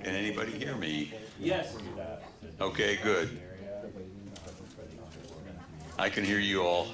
Can anybody hear me? Yes. Okay, good. I can hear you all.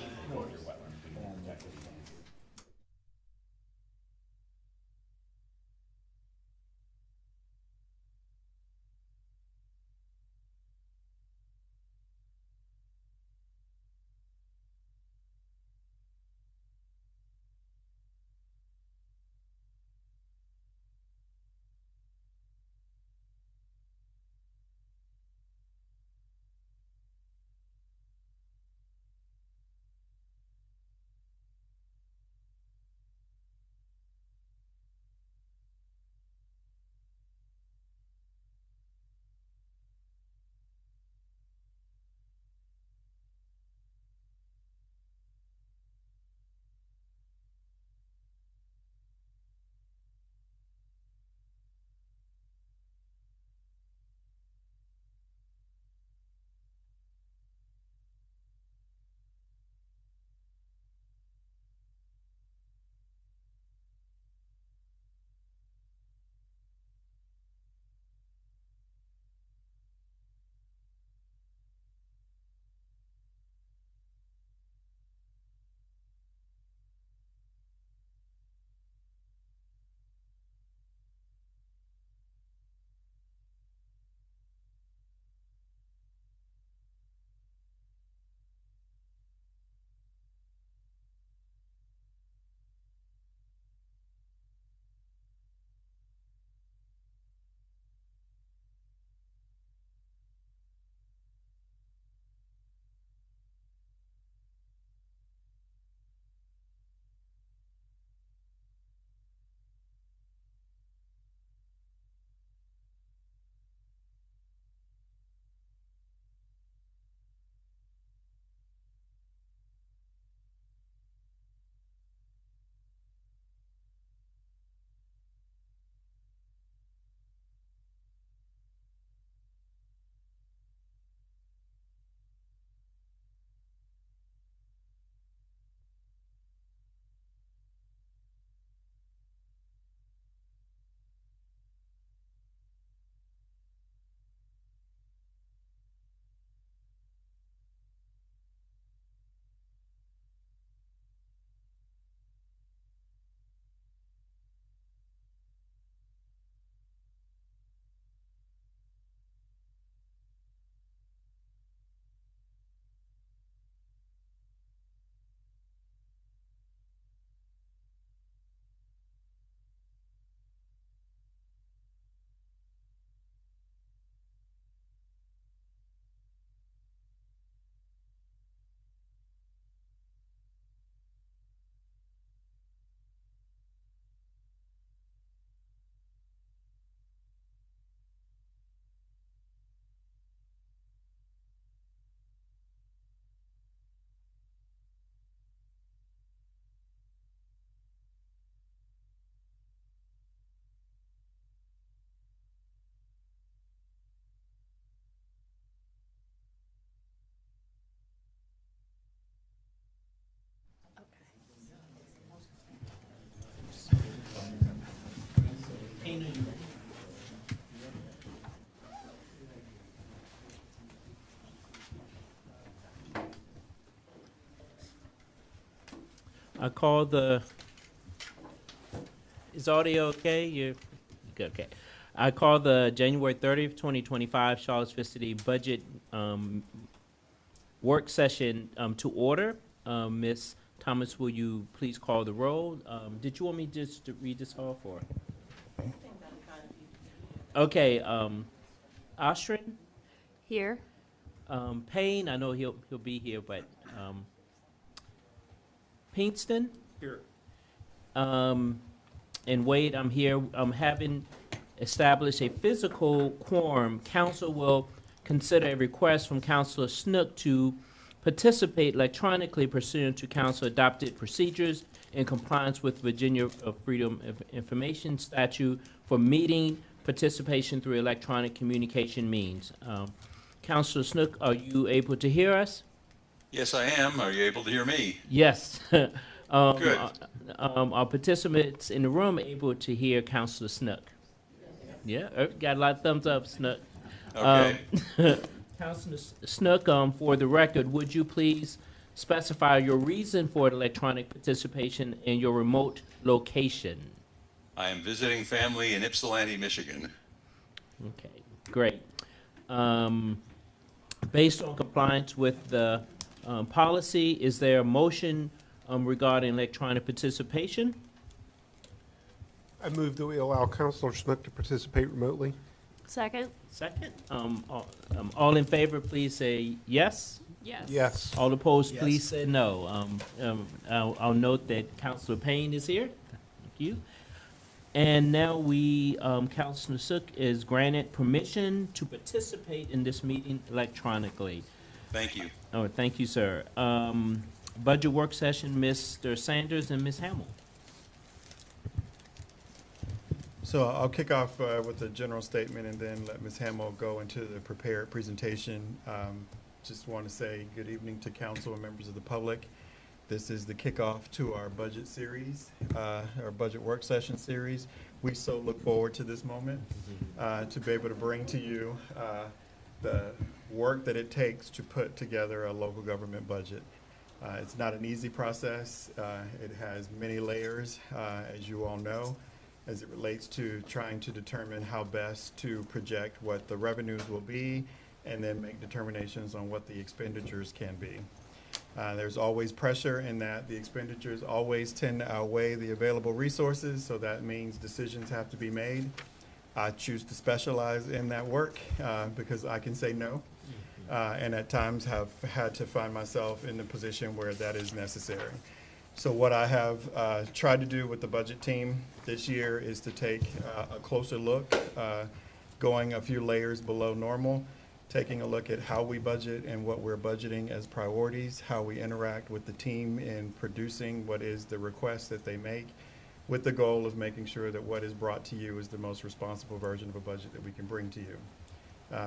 I call the, is audio okay? You're good, okay. I call the January 30th, 2025 Charlottesville City Budget Work Session to order. Ms. Thomas, will you please call the roll? Did you want me just to read this off or? Okay, Oshrin, Here. Payne, I know he'll be here, but Pinkston? Here. And Wade, I'm here. Having established a physical quorum, council will consider a request from Councilor Snook to participate electronically pursuant to council adopted procedures in compliance with Virginia Freedom of Information statute for meeting participation through electronic communication means. Councilor Snook, are you able to hear us? Yes, I am. Are you able to hear me? Yes. Good. Our participants in the room are able to hear Councilor Snook. Yeah, got a lot of thumbs up, Snook. Okay. Councilor Snook, for the record, would you please specify your reason for electronic participation and your remote location? I am visiting family in Ypsilanti, Michigan. Okay, great. Based on compliance with the policy, is there a motion regarding electronic participation? I move that we allow Counselor Snook to participate remotely. Second? Second. All in favor, please say yes. Yes. Yes. All opposed, please say no. I'll note that Councilor Payne is here. Thank you. And now Councilor Snook is granted permission to participate in this meeting electronically. Thank you. Oh, thank you, sir. Budget work session, Mr. Sanders and Ms. Hamill. So I'll kick off with a general statement and then let Ms. Hamill go into the prepared presentation. Just want to say good evening to council and members of the public. This is the kickoff to our budget series, our budget work session series. We so look forward to this moment to be able to bring to you the work that it takes to put together a local government budget. It's not an easy process. It has many layers, as you all know, as it relates to trying to determine how best to project what the revenues will be and then make determinations on what the expenditures can be. There's always pressure in that the expenditures always tend to outweigh the available resources, so that means decisions have to be made. I choose to specialize in that work because I can say no, and at times have had to find myself in the position where that is necessary. So what I have tried to do with the budget team this year is to take a closer look, going a few layers below normal, taking a look at how we budget and what we're budgeting as priorities, how we interact with the team in producing what is the request that they make, with the goal of making sure that what is brought to you is the most responsible version of a budget that we can bring to you.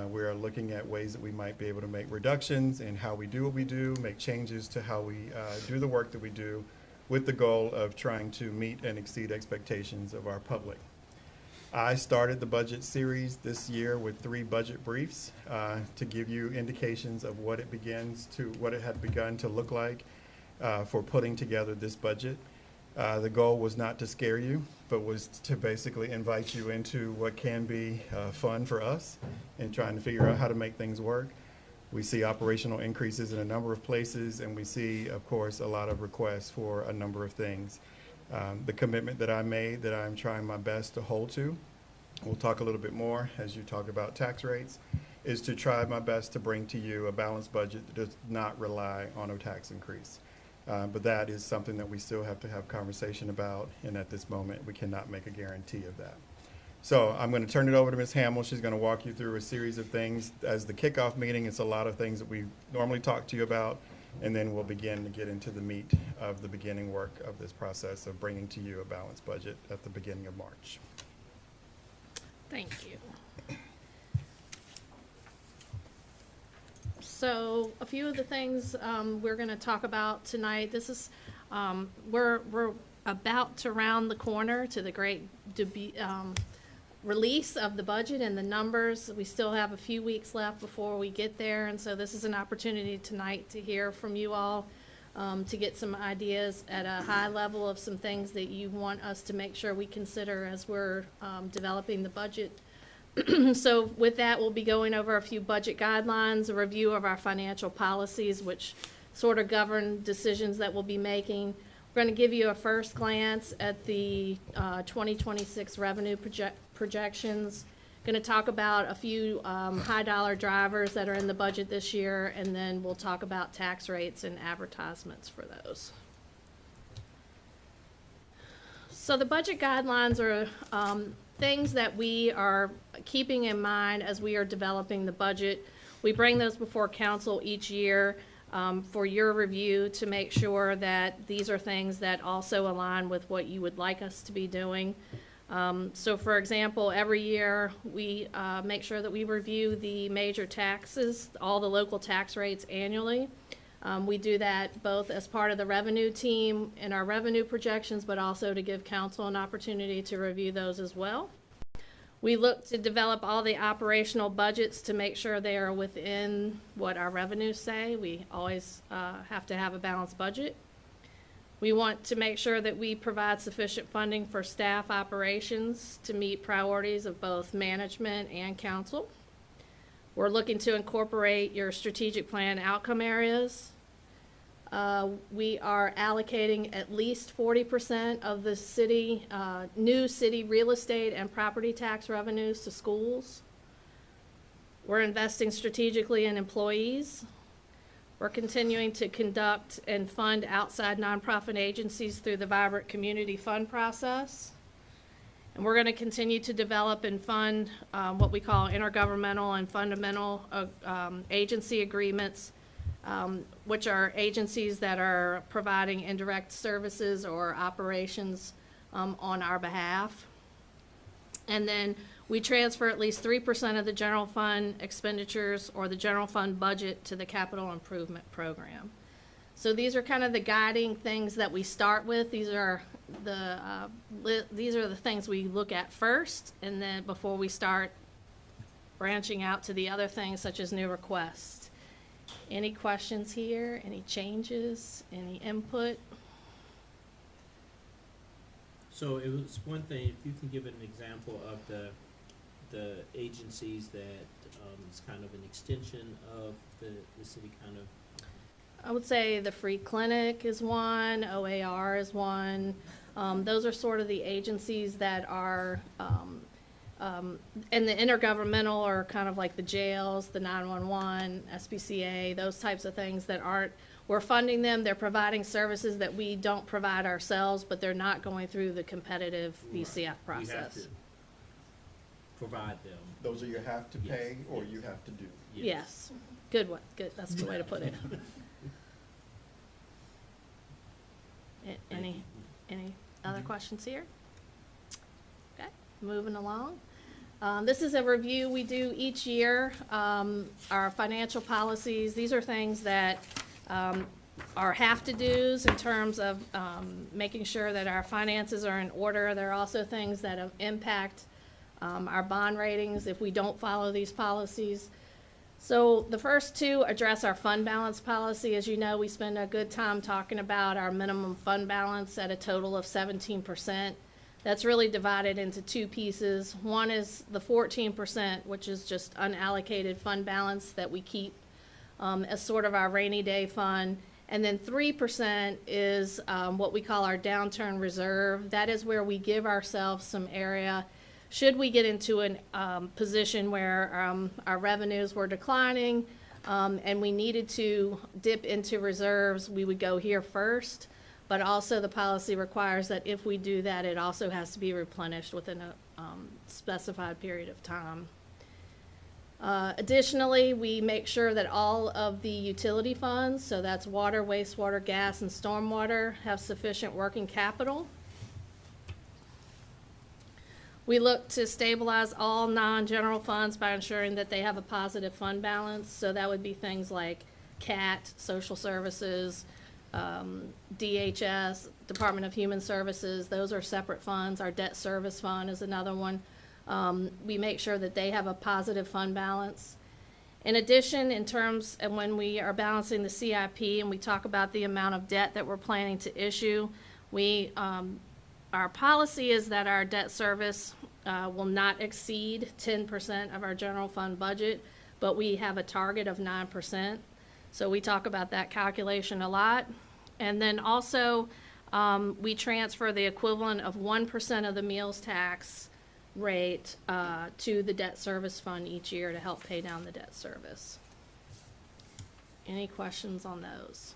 We are looking at ways that we might be able to make reductions in how we do what we do, make changes to how we do the work that we do, with the goal of trying to meet and exceed expectations of our public. I started the budget series this year with 3 budget briefs to give you indications of what it had begun to look like for putting together this budget. The goal was not to scare you, but was to basically invite you into what can be fun for us in trying to figure out how to make things work. We see operational increases in a number of places, and we see, of course, a lot of requests for a number of things. The commitment that I made that I'm trying my best to hold to, we'll talk a little bit more as you talk about tax rates, is to try my best to bring to you a balanced budget that does not rely on a tax increase. But that is something that we still have to have conversation about, and at this moment, we cannot make a guarantee of that. So I'm going to turn it over to Ms. Hamill. She's going to walk you through a series of things. As the kickoff meeting, it's a lot of things that we normally talk to you about, and then we'll begin to get into the meat of the beginning work of this process of bringing to you a balanced budget at the beginning of March. Thank you. So a few of the things we're going to talk about tonight. This is we're about to round the corner to the great release of the budget and the numbers. We still have a few weeks left before we get there, and so this is an opportunity tonight to hear from you all, to get some ideas at a high level of some things that you want us to make sure we consider as we're developing the budget. So with that, we'll be going over a few budget guidelines, a review of our financial policies, which sort of govern decisions that we'll be making. We're going to give you a first glance at the 2026 revenue projections. Going to talk about a few high dollar drivers that are in the budget this year, and then we'll talk about tax rates and advertisements for those. So the budget guidelines are things that we are keeping in mind as we are developing the budget. We bring those before council each year for your review to make sure that these are things that also align with what you would like us to be doing. So for example, every year we make sure that we review the major taxes, all the local tax rates annually. We do that both as part of the revenue team in our revenue projections, but also to give council an opportunity to review those as well. We look to develop all the operational budgets to make sure they are within what our revenues say. We always have to have a balanced budget. We want to make sure that we provide sufficient funding for staff operations to meet priorities of both management and council. We're looking to incorporate your strategic plan outcome areas. We are allocating at least 40% of the city, new city real estate and property tax revenues to schools. We're investing strategically in employees. We're continuing to conduct and fund outside nonprofit agencies through the Vibrant Community Fund process. And we're going to continue to develop and fund what we call intergovernmental and fundamental agency agreements, which are agencies that are providing indirect services or operations on our behalf. And then we transfer at least 3% of the general fund expenditures or the general fund budget to the capital improvement program. So these are kind of the guiding things that we start with. These are the things we look at first, and then before we start branching out to the other things such as new requests. Any questions here? Any changes? Any input? So it was one thing, if you can give an example of the agencies that is kind of an extension of the city kind of. I would say the Free Clinic is one, OAR is one. Those are sort of the agencies that are, and the intergovernmental are kind of like the jails, the 911, SPCA, those types of things that aren't, we're funding them, they're providing services that we don't provide ourselves, but they're not going through the competitive VCF We have process. to provide them. Those are you have to Yes, pay or yes. you have to do. Yes, good one, good, that's the way to put it. Any other questions here? Okay, moving along. This is a review we do each year. Our financial policies, these are things that are have-to-dos in terms of making sure that our finances are in order. There are also things that impact our bond ratings if we don't follow these policies. So the first two address our fund balance policy. As you know, we spend a good time talking about our minimum fund balance at a total of 17%. That's really divided into two pieces. One is the 14%, which is just unallocated fund balance that we keep as sort of our rainy day fund. And then 3% is what we call our downturn reserve. That is where we give ourselves some area should we get into a position where our revenues were declining and we needed to dip into reserves, we would go here first. But also the policy requires that if we do that, it also has to be replenished within a specified period of time. Additionally, we make sure that all of the utility funds, so that's water, wastewater, gas, and stormwater, have sufficient working capital. We look to stabilize all non-general funds by ensuring that they have a positive fund balance. So that would be things like CAT, social services, DHS, Department of Human Services. Those are separate funds. Our debt service fund is another one. We make sure that they have a positive fund balance. In addition, in terms of when we are balancing the CIP and we talk about the amount of debt that we're planning to issue, our policy is that our debt service will not exceed 10% of our general fund budget, but we have a target of 9%. So we talk about that calculation a lot. And then also, we transfer the equivalent of 1% of the meals tax rate to the debt service fund each year to help pay down the debt service. Any questions on those?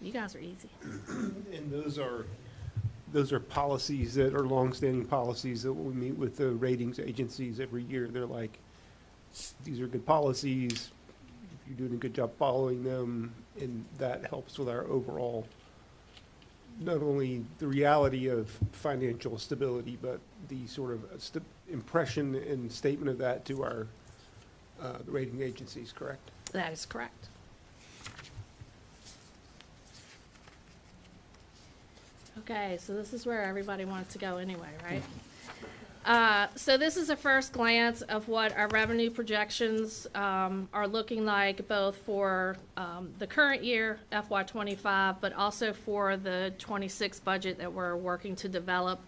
You guys are easy. And those are policies that are longstanding policies that when we meet with the ratings agencies every year, they're like, these are good policies, you're doing a good job following them, and that helps with our overall, not only the reality of financial stability, but the sort of impression and statement of that to our the rating agencies, correct? That is correct. Okay, so this is where everybody wants to go anyway, right? So this is a first glance of what our revenue projections are looking like, both for the current year, FY '25, but also for the '26 budget that we're working to develop.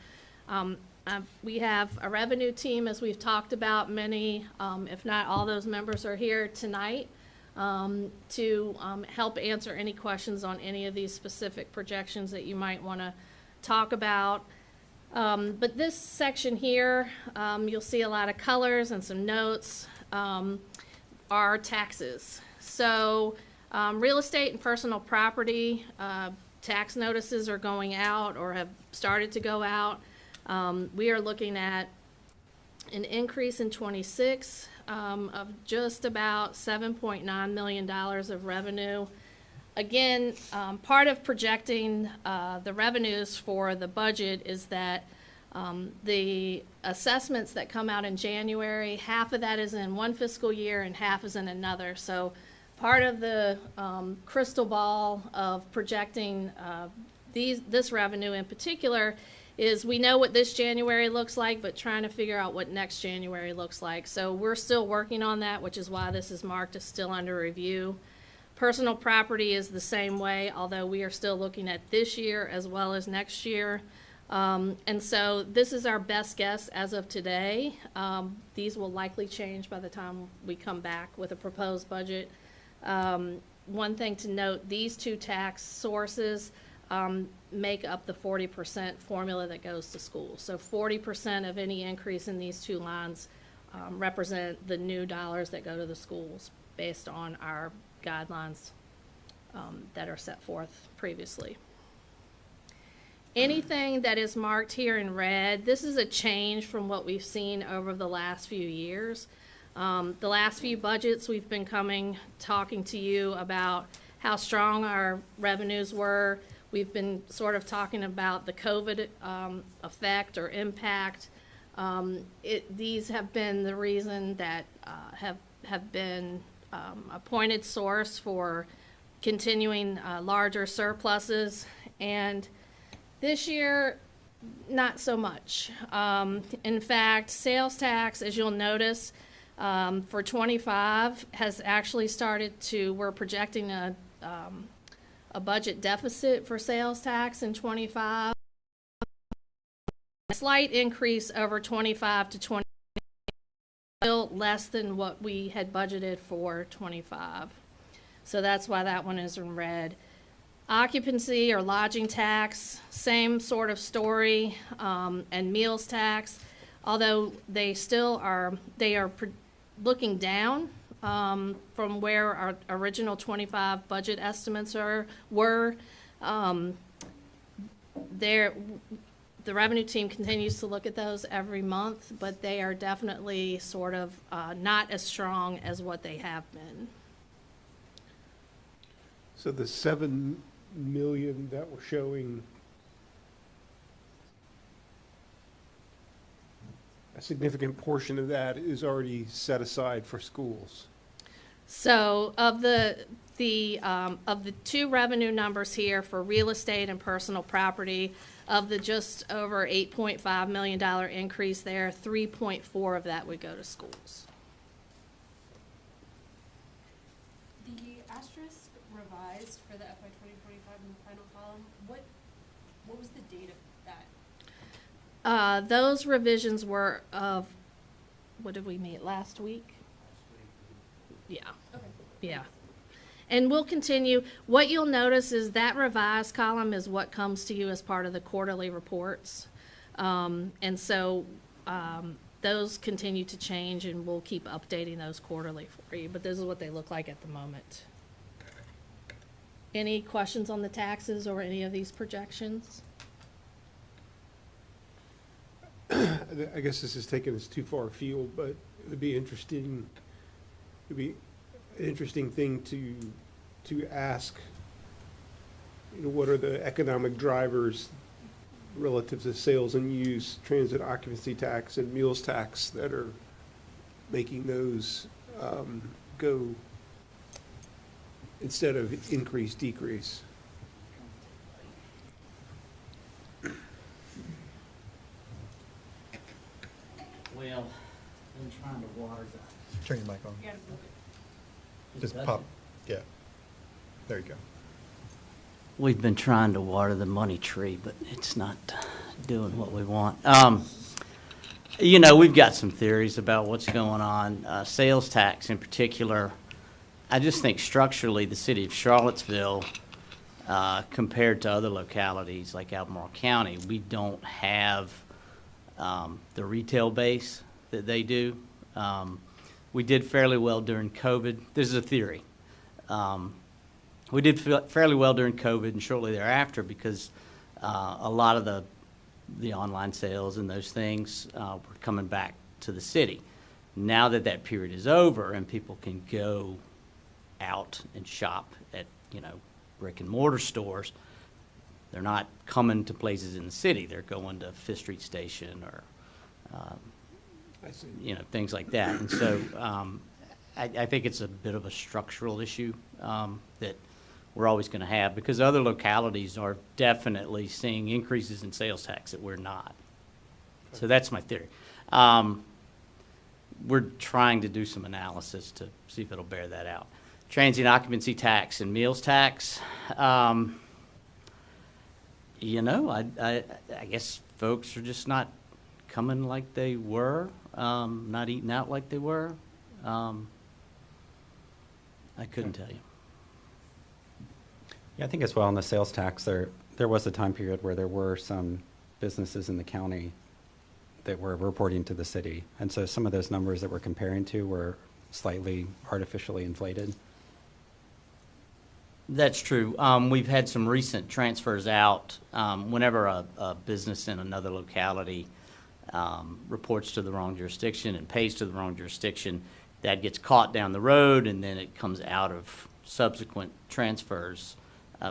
We have a revenue team, as we've talked about. Many, if not all those members are here tonight to help answer any questions on any of these specific projections that you might want to talk about. But this section here, you'll see a lot of colors and some notes, are taxes. So real estate and personal property tax notices are going out or have started to go out. We are looking at an increase in '26 of just about $7.9 million of revenue. Again, part of projecting the revenues for the budget is that the assessments that come out in January, half of that is in one fiscal year and half is in another. So part of the crystal ball of projecting this revenue in particular is we know what this January looks like, but trying to figure out what next January looks like. So we're still working on that, which is why this is marked as still under review. Personal property is the same way, although we are still looking at this year as well as next year. And so this is our best guess as of today. These will likely change by the time we come back with a proposed budget. One thing to note, these two tax sources make up the 40% formula that goes to schools. So 40% of any increase in these two lines represent the new dollars that go to the schools based on our guidelines that are set forth previously. Anything that is marked here in red, this is a change from what we've seen over the last few years. The last few budgets, we've been talking to you about how strong our revenues were. We've been sort of talking about the COVID effect or impact. These have been the reason that have been a pointed source for continuing larger surpluses. And this year, not so much. In fact, sales tax, as you'll notice, for '25 has actually started to, we're projecting a budget deficit for sales tax in '25. A slight increase over '25 to '20, still less than what we had budgeted for '25. So that's why that one is in red. Occupancy or lodging tax, same sort of story, and meals tax, although they still are, looking down from where our original '25 budget estimates were. The revenue team continues to look at those every month, but they are definitely sort of not as strong as what they have been. So the 7 million that we're showing, a significant portion of that is already set aside for schools. So of the two revenue numbers here for real estate and personal property, of the just over $8.5 million increase there, 3.4 of that would go to schools. The asterisk revised for the FY 2025 in the final column, what was the date of that? Those revisions were of, what did we meet, last week? Yeah. Okay. Yeah. And we'll continue. What you'll notice is that revised column is what comes to you as part of the quarterly reports. And so those continue to change, and we'll keep updating those quarterly for you. But this is what they look like at the moment. Any questions on the taxes or any of these projections? I guess this is taking us too far afield, but it would be interesting. It'd be an interesting thing to ask, what are the economic drivers relative to sales and use, transit occupancy tax and meals tax that are making those go instead of increase, decrease. Well, been trying to water the. Turn your mic on. You gotta move it. Just pop, yeah. There you go. We've been trying to water the money tree, but it's not doing what we want. You know, we've got some theories about what's going on. Sales tax in particular, I just think structurally, the city of Charlottesville, compared to other localities like Albemarle County, we don't have the retail base that they do. We did fairly well during COVID. This is a theory. We did fairly well during COVID and shortly thereafter because a lot of the online sales and those things were coming back to the city. Now that that period is over and people can go out and shop at, you know, brick and mortar stores, they're not coming to places in the city. They're going to Fifth Street Station or, I see. you know, things like that. And so I think it's a bit of a structural issue that we're always going to have because other localities are definitely seeing increases in sales tax that we're not. So that's my theory. We're trying to do some analysis to see if it'll bear that out. Transient occupancy tax and meals tax. You know, I guess folks are just not coming like they were, not eating out like they were. I couldn't tell you. Yeah, I think as well on the sales tax, there was a time period where there were some businesses in the county that were reporting to the city. And so some of those numbers that we're comparing to were slightly artificially inflated. That's true. We've had some recent transfers out. Whenever a business in another locality reports to the wrong jurisdiction and pays to the wrong jurisdiction, that gets caught down the road and then it comes out of subsequent transfers.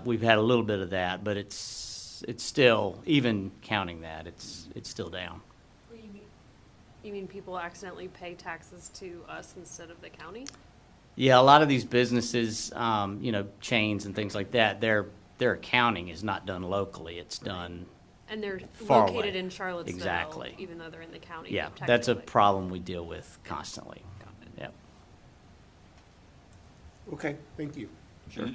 We've had a little bit of that, but it's still, even counting that, it's still down. You mean people accidentally pay taxes to us instead of the county? Yeah, a lot of these businesses, you know, chains and things like that, their accounting is not done locally. It's done And they're far located away. in Charlottesville. Exactly. Even though they're in the county. Yeah, that's a technically. problem we deal with constantly. Got it. Yep. Okay, thank you. Sure.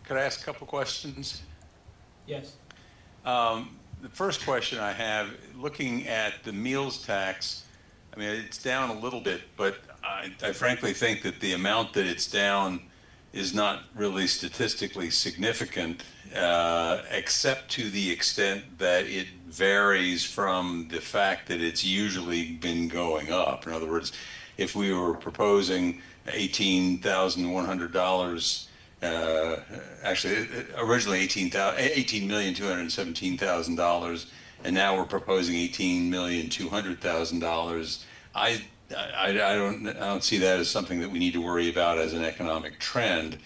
Could I ask a couple questions? Yes. The first question I have, looking at the meals tax, I mean, it's down a little bit, but I frankly think that the amount that it's down is not really statistically significant, except to the extent that it varies from the fact that it's usually been going up. In other words, if we were proposing $18,100, actually originally $18,217,000, and now we're proposing $18,200,000. I don't see that as something that we need to worry about as an economic trend.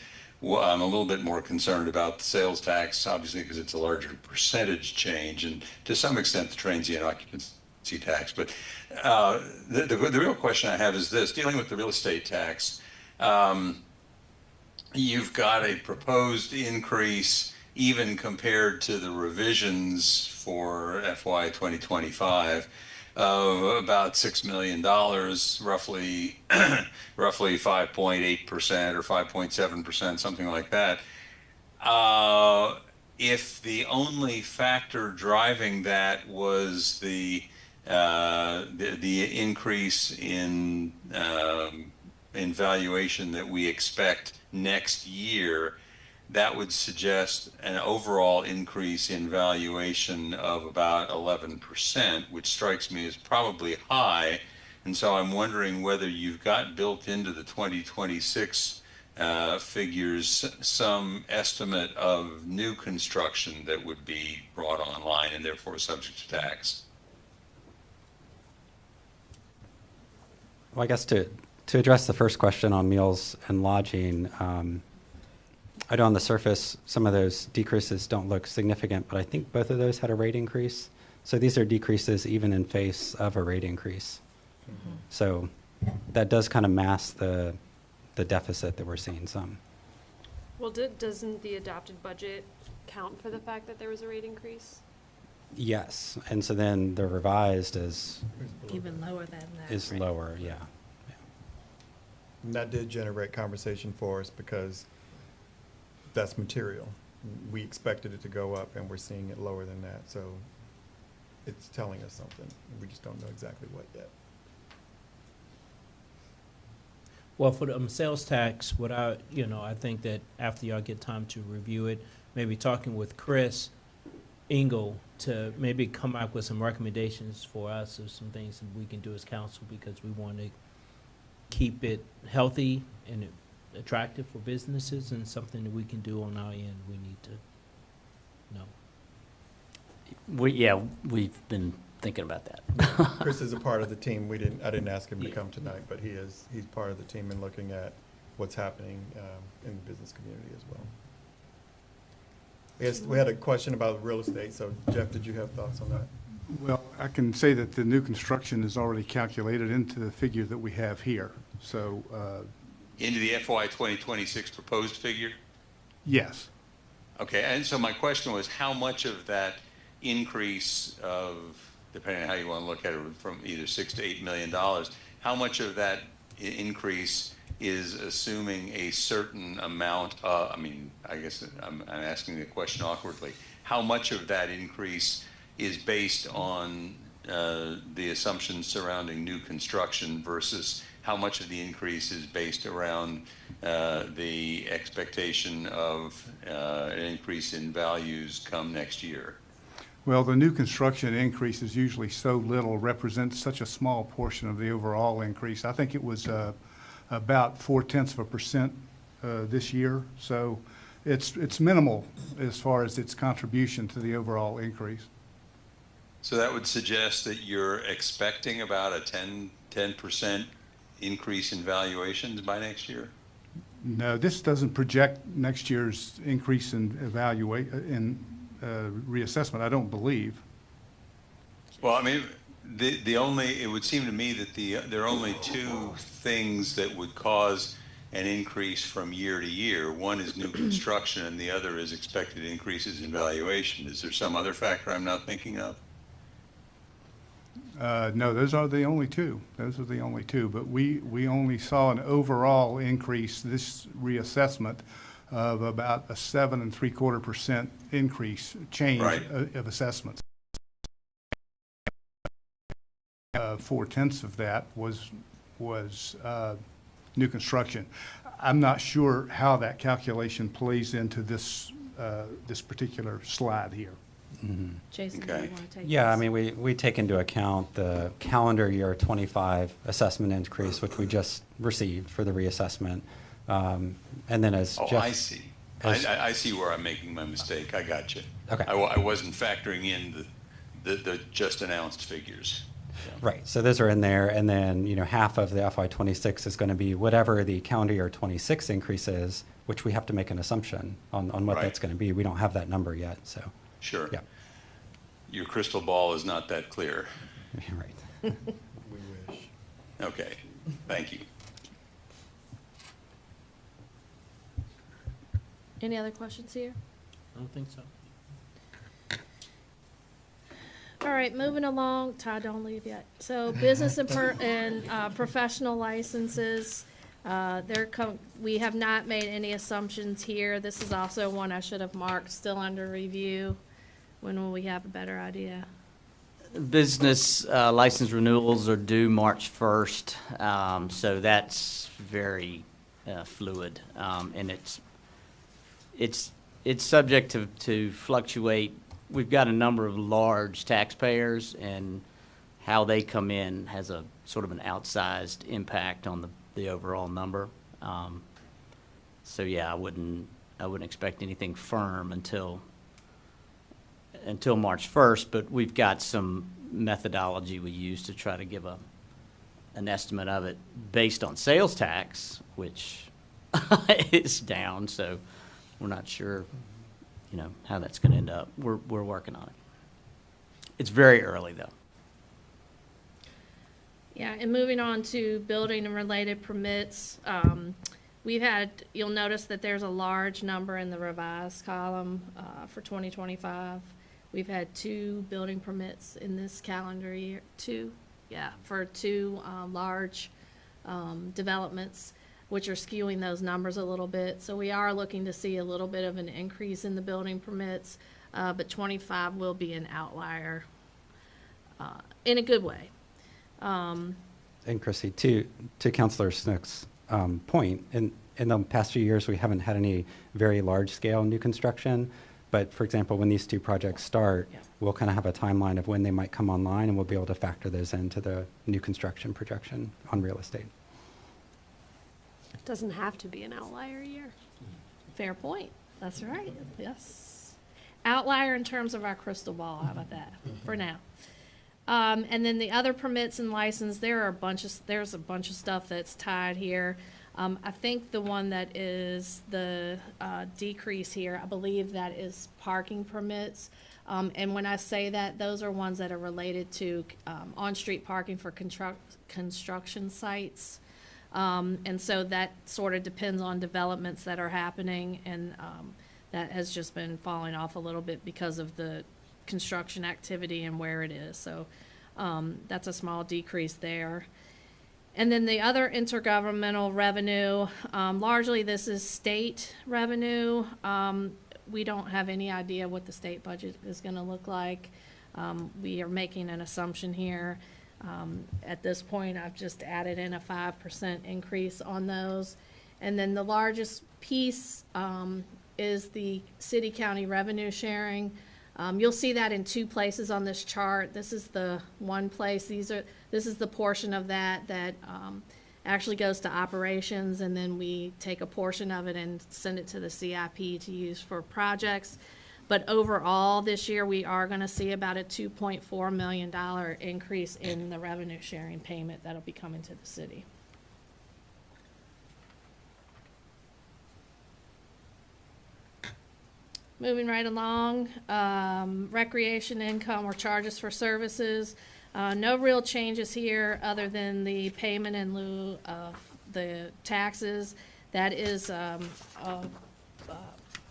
Well, I'm a little bit more concerned about the sales tax, obviously, because it's a larger percentage change, and to some extent the transient occupancy tax. But the real question I have is this: dealing with the real estate tax. You've got a proposed increase, even compared to the revisions for FY 2025, of about $6 million, roughly 5.8% or 5.7%, something like that. If the only factor driving that was the increase in valuation that we expect next year, that would suggest an overall increase in valuation of about 11%, which strikes me as probably high. And so I'm wondering whether you've got built into the 2026 figures some estimate of new construction that would be brought online and therefore subject to tax. Well, I guess to address the first question on meals and lodging, I know on the surface some of those decreases don't look significant, but I think both of those had a rate increase. So these are decreases even in face of a rate increase. So that does kind of mask the deficit that we're seeing some. Well, doesn't the adopted budget count for the fact that there was a rate increase? Yes, and so then the revised is Even lower than that. is right? lower, yeah. And that did generate conversation for us because that's material. We expected it to go up and we're seeing it lower than that, so it's telling us something. We just don't know exactly what yet. Well, for the sales tax, I think that after y'all get time to review it, maybe talking with Chris Engel to maybe come up with some recommendations for us of some things that we can do as council, because we want to keep it healthy and attractive for businesses, and something that we can do on our end, we need to know. We've been thinking about that. Chris is a part of the team. I didn't ask him to Yeah. come tonight, but he's part of the team in looking at what's happening in the business community as well. Yes, we had a question about real estate, so Jeff, did you have thoughts on that? Well, I can say that the new construction is already calculated into the figure that we have here. So, Into the FY 2026 proposed figure? yes. Okay, and so my question was, how much of that increase of, depending on how you want to look at it, from either $6 to $8 million, how much of that increase is assuming a certain amount, I guess I'm asking the question awkwardly. How much of that increase is based on the assumptions surrounding new construction versus how much of the increase is based around the expectation of an increase in values come next year? Well, the new construction increase is usually so little, represents such a small portion of the overall increase. I think it was about 0.4% this year. So it's minimal as far as its contribution to the overall increase. So that would suggest that you're expecting about a 10% increase in valuations by next year? No, this doesn't project next year's increase in reassessment, I don't believe. Well, I mean, it would seem to me that there are only two things that would cause an increase from year to year. One is new construction and the other is expected increases in valuation. Is there some other factor I'm not thinking of? No, those are the only two. Those are the only two. But we only saw an overall increase, this reassessment, of about a 7.75% increase, change Right. of assessments. 0.4 of that was new construction. I'm not sure how that calculation plays into this particular slide here. Jason, do Okay. you want to take Yeah, I this? mean, we take into account the calendar year 25 assessment increase, which we just received for the reassessment. And then as Oh, Jeff. I see. as- I see where I'm making my mistake. I got you. Okay. I wasn't factoring in the just announced figures. Right, so those are in there, and then, half of the FY '26 is going to be whatever the calendar year '26 increase is, which we have to make an assumption on what Right. that's going to be. We don't have that number yet, so, Sure. yeah, Your crystal ball is not that clear. right. We wish. Okay, thank you. Any other questions here? I don't think so. All right, moving along. Todd, don't leave yet. So business and professional licenses, we have not made any assumptions here. This is also one I should have marked, still under review. When will we have a better idea? Business license renewals are due March 1st, so that's very fluid, and it's subject to fluctuate. We've got a number of large taxpayers, and how they come in has a sort of an outsized impact on the overall number. So yeah, I wouldn't expect anything firm until March 1st, but we've got some methodology we use to try to give an estimate of it based on sales tax, which is down, so we're not sure, how that's going to end up. We're working on it. It's very early, though. Yeah, and moving on to building and related permits, you'll notice that there's a large number in the revised column for 2025. We've had 2 building permits in this calendar year, for 2 large developments, which are skewing those numbers a little bit. So we are looking to see a little bit of an increase in the building permits, but 25 will be an outlier in a good way. And Chrissy, to Councilor Snook's point, in the past few years, we haven't had any very large-scale new construction. But for example, when these 2 projects start, we'll kind of have a timeline of when they might come online, and we'll be able to factor those into the new construction projection on real estate. Doesn't have to be an outlier year. Fair point. That's right. Yes. Outlier in terms of our crystal ball. How about that for now? And then the other permits and license, there's a bunch of stuff that's tied here. I think the one that is the decrease here, I believe that is parking permits. And when I say that, those are ones that are related to on-street parking for construction sites. And so that sort of depends on developments that are happening, and that has just been falling off a little bit because of the construction activity and where it is. So that's a small decrease there. And then the other intergovernmental revenue, largely this is state revenue. We don't have any idea what the state budget is going to look like. We are making an assumption here. At this point, I've just added in a 5% increase on those. And then the largest piece is the city-county revenue sharing. You'll see that in 2 places on this chart. This is the one place. This is the portion of that actually goes to operations, and then we take a portion of it and send it to the CIP to use for projects. But overall, this year, we are going to see about a $2.4 million increase in the revenue sharing payment that'll be coming to the city. Moving right along, recreation income or charges for services. No real changes here other than the payment in lieu of the taxes. That is a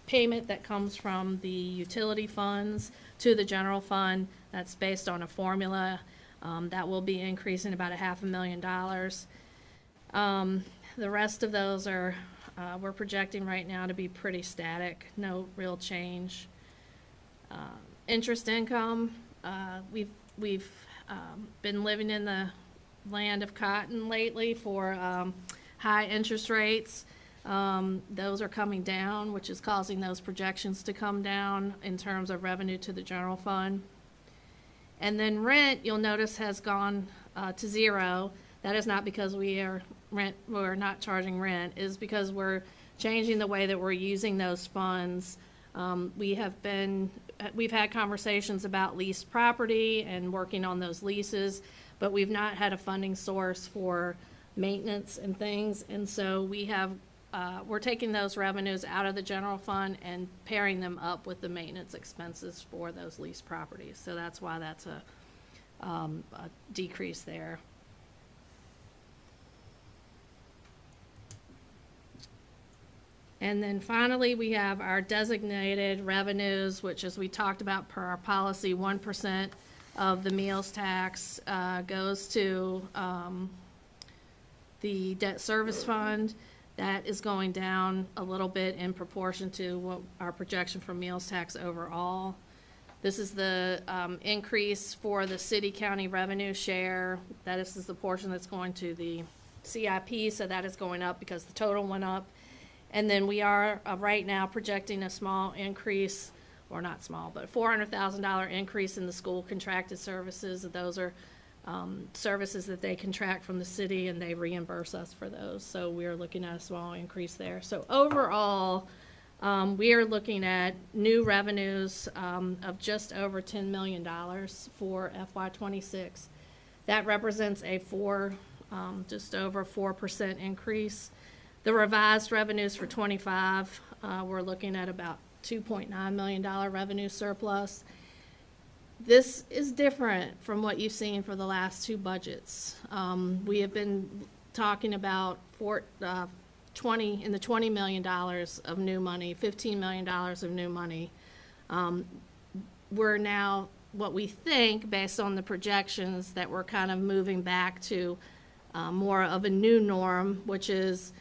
payment that comes from the utility funds to the general fund. That's based on a formula. That will be increasing about $500,000. The rest of those are we're projecting right now to be pretty static, no real change. Interest income, we've been living in the land of cotton lately for high interest rates. Those are coming down, which is causing those projections to come down in terms of revenue to the general fund. And then rent, you'll notice, has gone to 0. That is not because we're not charging rent, it is because we're changing the way that we're using those funds. We've had conversations about leased property and working on those leases, but we've not had a funding source for maintenance and things. And so we're taking those revenues out of the general fund and pairing them up with the maintenance expenses for those leased properties. So that's why that's a decrease there. And then finally, we have our designated revenues, which, as we talked about per our policy, 1% of the meals tax goes to the debt service fund. That is going down a little bit in proportion to what our projection for meals tax overall. This is the increase for the city-county revenue share. That is the portion that's going to the CIP, so that is going up because the total went up. And then we are right now projecting a small increase, or not small, but $400,000 increase in the school contracted services. Those are services that they contract from the city, and they reimburse us for those. So we're looking at a small increase there. So overall, we are looking at new revenues of just over $10 million for FY26. That represents a just over 4% increase. The revised revenues for 25, we're looking at about $2.9 million revenue surplus. This is different from what you've seen for the last 2 budgets. We have been talking about in the $20 million of new money, $15 million of new money. We're now, what we think, based on the projections, that we're kind of moving back to more of a new norm, which is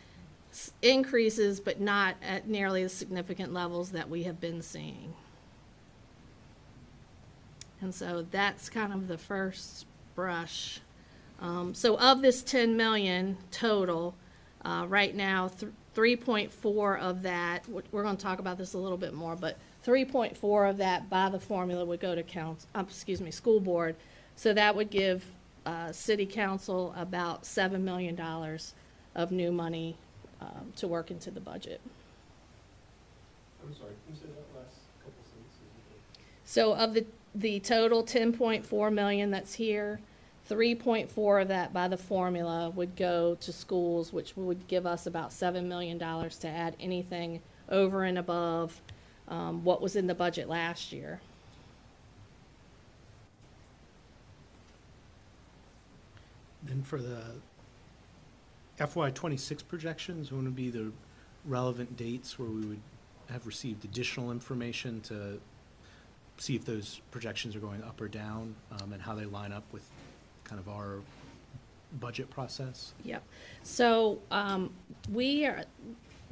increases, but not at nearly the significant levels that we have been seeing. And so that's kind of the first brush. So of this 10 million total, right now, 3.4 of that, we're going to talk about this a little bit more, but 3.4 of that by the formula would go to school board. So that would give city council about $7 million of new money to work into the budget. I'm sorry, can you say that last couple sentences? So of the total 10.4 million that's here, 3.4 of that by the formula would go to schools, which would give us about $7 million to add anything over and above what was in the budget last year. Then for the FY '26 projections, when would be the relevant dates where we would have received additional information to see if those projections are going up or down, and how they line up with kind of our budget process? Yep. So we're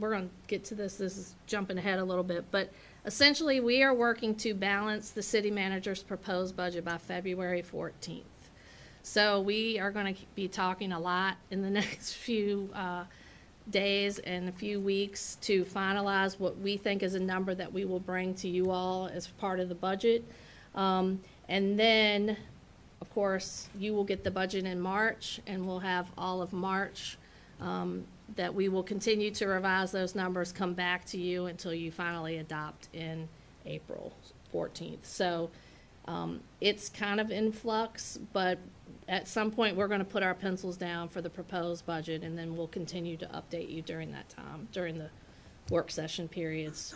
going to get to this. This is jumping ahead a little bit, but essentially we are working to balance the city manager's proposed budget by February 14th. So we are going to be talking a lot in the next few days and a few weeks to finalize what we think is a number that we will bring to you all as part of the budget. And then, of course, you will get the budget in March, and we'll have all of March that we will continue to revise those numbers, come back to you until you finally adopt in April 14th. So it's kind of in flux, but at some point we're going to put our pencils down for the proposed budget, and then we'll continue to update you during that time, during the work session periods,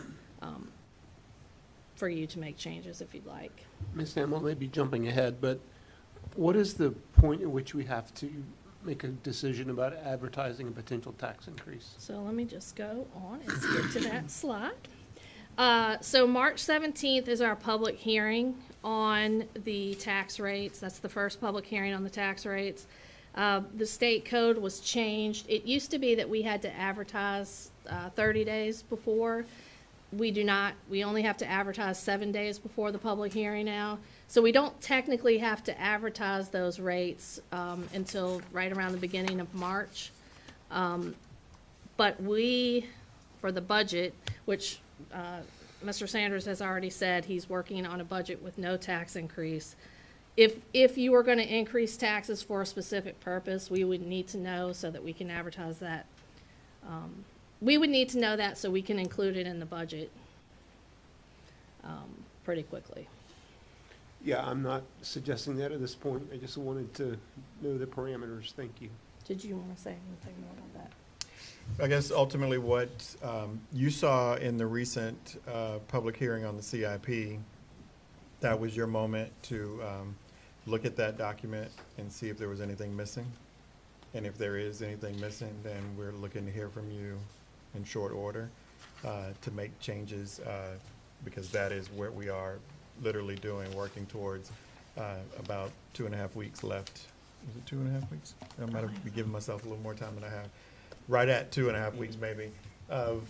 for you to make changes if you'd like. Ms. Hamel may be jumping ahead, but what is the point at which we have to make a decision about advertising a potential tax increase? So let me just go on and skip to that slide. So March 17th is our public hearing on the tax rates. That's the first public hearing on the tax rates. The state code was changed. It used to be that we had to advertise 30 days before. We do not. We only have to advertise 7 days before the public hearing now. So we don't technically have to advertise those rates until right around the beginning of March. But we, for the budget, which Mr. Sanders has already said he's working on a budget with no tax increase. If you were going to increase taxes for a specific purpose, we would need to know so that we can advertise that. We would need to know that so we can include it in the budget pretty quickly. Yeah, I'm not suggesting that at this point. I just wanted to know the parameters. Thank you. Did you want to say anything more about that? I guess ultimately what you saw in the recent public hearing on the CIP, that was your moment to look at that document and see if there was anything missing. And if there is anything missing, then we're looking to hear from you in short order to make changes, because that is where we are literally working towards about 2.5 weeks left. Is it 2.5 weeks? I might have be giving myself a little more time than I have. Right at 2.5 weeks maybe of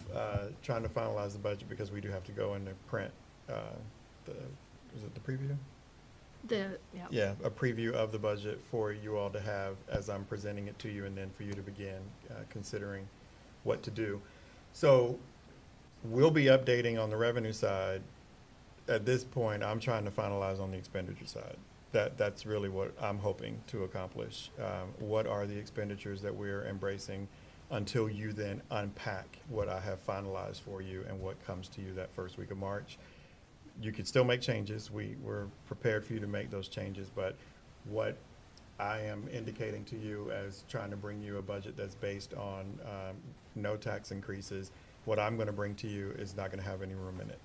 trying to finalize the budget, because we do have to go into print is it the preview? Yeah, a preview of the budget for you all to have as I'm presenting it to you, and then for you to begin considering what to do. So we'll be updating on the revenue side. At this point, I'm trying to finalize on the expenditure side. That's really what I'm hoping to accomplish. What are the expenditures that we're embracing until you then unpack what I have finalized for you and what comes to you that first week of March. You could still make changes. We're prepared for you to make those changes, but what I am indicating to you as trying to bring you a budget that's based on no tax increases, what I'm going to bring to you is not going to have any room in it.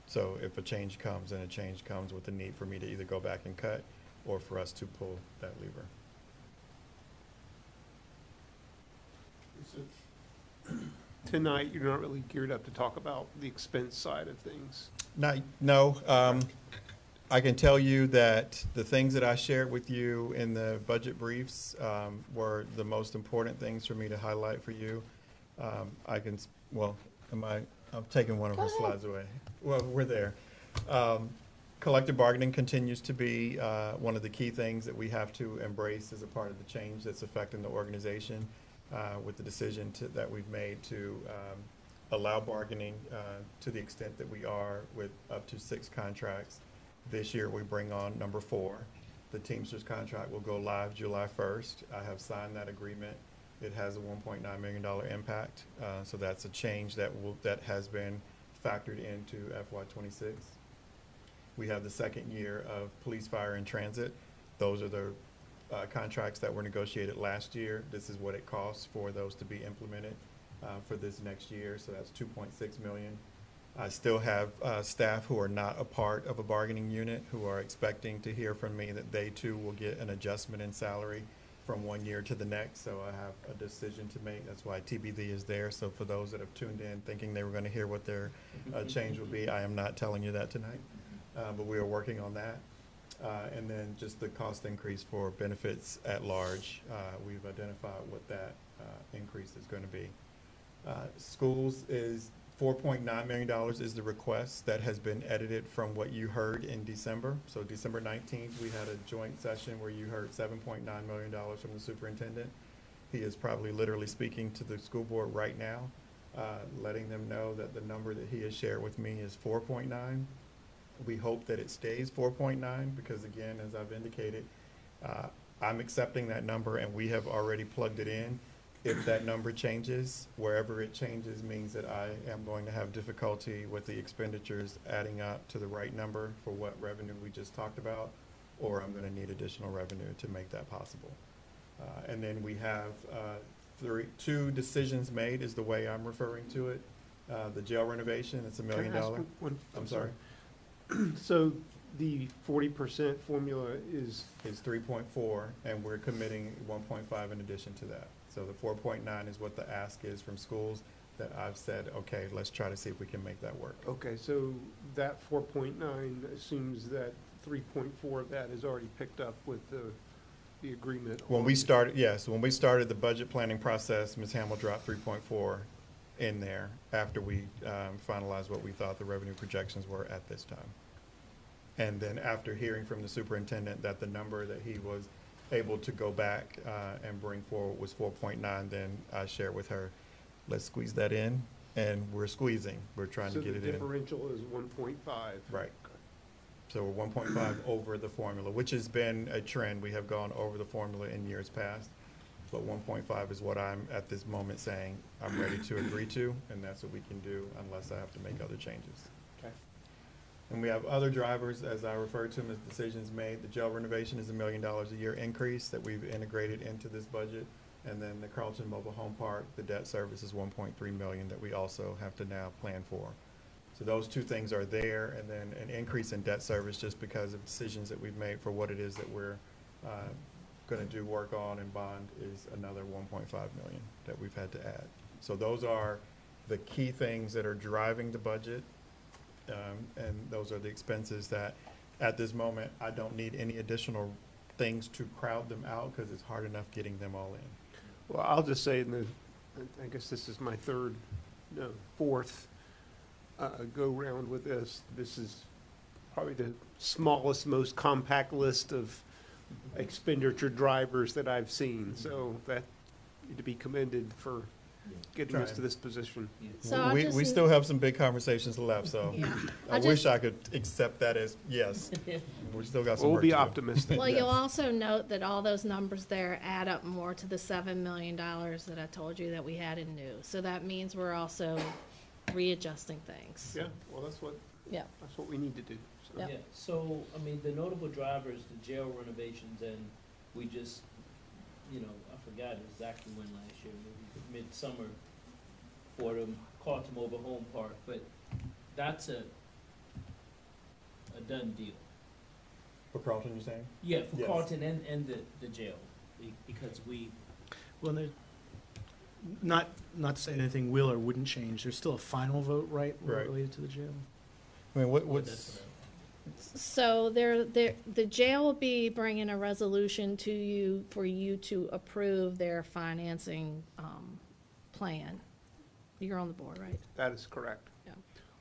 So if a change comes, and a change comes with the need for me to either go back and cut or for us to pull that lever. tonight, you're not really geared up to talk about the expense side of things. No, I can tell you that the things that I shared with you in the budget briefs were the most important things for me to highlight for you. I'm taking one of her slides away. Well, we're there. Collective bargaining continues to be one of the key things that we have to embrace as a part of the change that's affecting the organization with the decision that we've made to allow bargaining to the extent that we are with up to 6 contracts. This year, we bring on number 4. The Teamsters contract will go live July 1st. I have signed that agreement. It has a $1.9 million impact, so that's a change that has been factored into FY26. We have the second year of police, fire, and transit. Those are the contracts that were negotiated last year. This is what it costs for those to be implemented for this next year, so that's $2.6 million. I still have staff who are not a part of a bargaining unit who are expecting to hear from me that they too will get an adjustment in salary from one year to the next, so I have a decision to make. That's why TBD is there. So for those that have tuned in thinking they were going to hear what their change will be, I am not telling you that tonight, but we are working on that. And then just the cost increase for benefits at large, we've identified what that increase is going to be. Schools is $4.9 million is the request that has been edited from what you heard in December. So December 19th, we had a joint session where you heard $7.9 million from the superintendent. He is probably literally speaking to the school board right now, letting them know that the number that he has shared with me is 4.9. We hope that it stays 4.9 because, again, as I've indicated, I'm accepting that number and we have already plugged it in. If that number changes, wherever it changes means that I am going to have difficulty with the expenditures adding up to the right number for what revenue we just talked about, or I'm going to need additional revenue to make that possible. And then we have 2 decisions made is the way I'm referring to it. The jail renovation, it's $1 million. Can I ask I'm sorry. So the 40% formula is, It's 3.4, and we're committing 1.5 in addition to that. So the 4.9 is what the ask is from schools that I've said, okay, let's try to see if we can make that work. okay, so that 4.9 assumes that 3.4 of that is already picked up with the agreement. When we started, yes, when we started the budget planning process, Ms. Hamill dropped 3.4 in there after we finalized what we thought the revenue projections were at this time. And then after hearing from the superintendent that the number that he was able to go back and bring forward was 4.9, then I shared with her, let's squeeze that in, and we're squeezing. We're trying to get it So the in. differential is 1.5. Right. So we're 1.5 over the formula, which has been a trend. We have gone over the formula in years past, but 1.5 is what I'm at this moment saying I'm ready to agree to, and that's what we can do unless I have to make other changes. Okay. And we have other drivers, as I refer to them as decisions made. The jail renovation is $1 million a year increase that we've integrated into this budget. And then the Carlton Mobile Home Park, the debt service is $1.3 million that we also have to now plan for. So those 2 things are there, and then an increase in debt service just because of decisions that we've made for what it is that we're going to do work on and bond is another $1.5 million that we've had to add. So those are the key things that are driving the budget. And those are the expenses that, at this moment, I don't need any additional things to crowd them out because it's hard enough getting them all in. Well, I'll just say, I guess this is my fourth go-round with this. This is probably the smallest, most compact list of expenditure drivers that I've seen. So that, to be commended for getting us to this position. So I'll We just- still have some big conversations left, so Yeah. I wish I could accept that as yes. We still got some We'll work be to do. optimistic. Well, you'll also note that all those numbers there add up more to the $7 million that I told you that we had in new. So that means we're also readjusting things. Yeah, well, that's what we need to do. So. Yep. Yeah, so, I mean, the notable drivers, the jail renovations, and we just, I forgot exactly when last year, maybe midsummer for the Carlton Mobile Home Park, but that's a done deal. For Carlton, you're saying? Yeah, for Yes. Carlton and the jail, because we, Well, there, not to say anything will or wouldn't change, there's still a final vote, right, Right. related to the jail? I mean, what's, So the jail will be bringing a resolution to you for you to approve their financing, plan. You're on the board, right? That is correct. Yeah.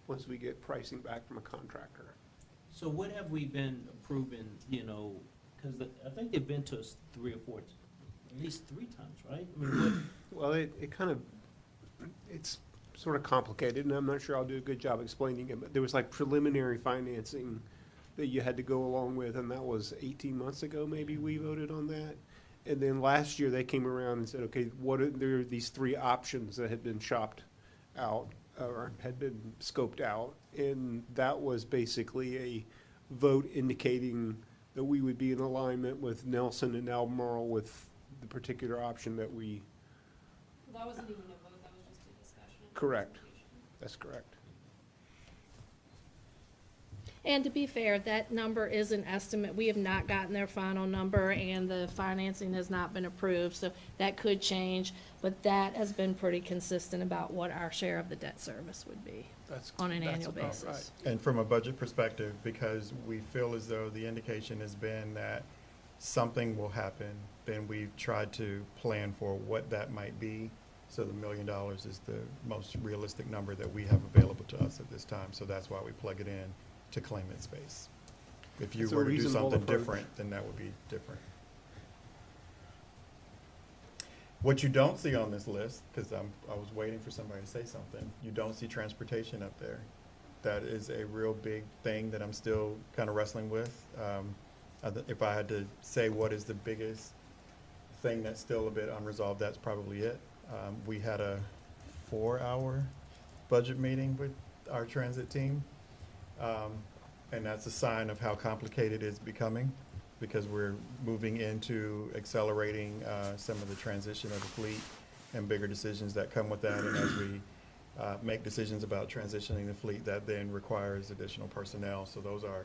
Once we get pricing back from a contractor. So what have we been approving, you know, because I think they've been to us 3 or 4, at least 3 times, right? I mean, Well, it kind of, it's sort of complicated, and I'm not sure I'll do a good job explaining it, but there was like preliminary financing that you had to go along with, and that was 18 months ago, maybe we voted on that. And then last year, they came around and said, okay, there are these 3 options that had been shopped out, or had been scoped out, and that was basically a vote indicating that we would be in alignment with Nelson and Albemarle with the particular option that we. That wasn't even a vote, that was just a discussion. and Correct. presentation. That's correct. And to be fair, that number is an estimate. We have not gotten their final number, and the financing has not been approved, so that could change. But that has been pretty consistent about what our share of the debt service would be on an annual about basis. right. and from a budget perspective, because we feel as though the indication has been that something will happen, then we've tried to plan for what that might be. So the $1 million is the most realistic number that we have available to us at this time. So that's why we plug it in to claim its space. If you It's a were to do reasonable something approach. different, then that would be different. What you don't see on this list, because I was waiting for somebody to say something, you don't see transportation up there. That is a real big thing that I'm still kind of wrestling with. If I had to say what is the biggest thing that's still a bit unresolved, that's probably it. We had a 4-hour budget meeting with our transit team. And that's a sign of how complicated it's becoming, because we're moving into accelerating some of the transition of the fleet and bigger decisions that come with that. And as we make decisions about transitioning the fleet, that then requires additional personnel. So those are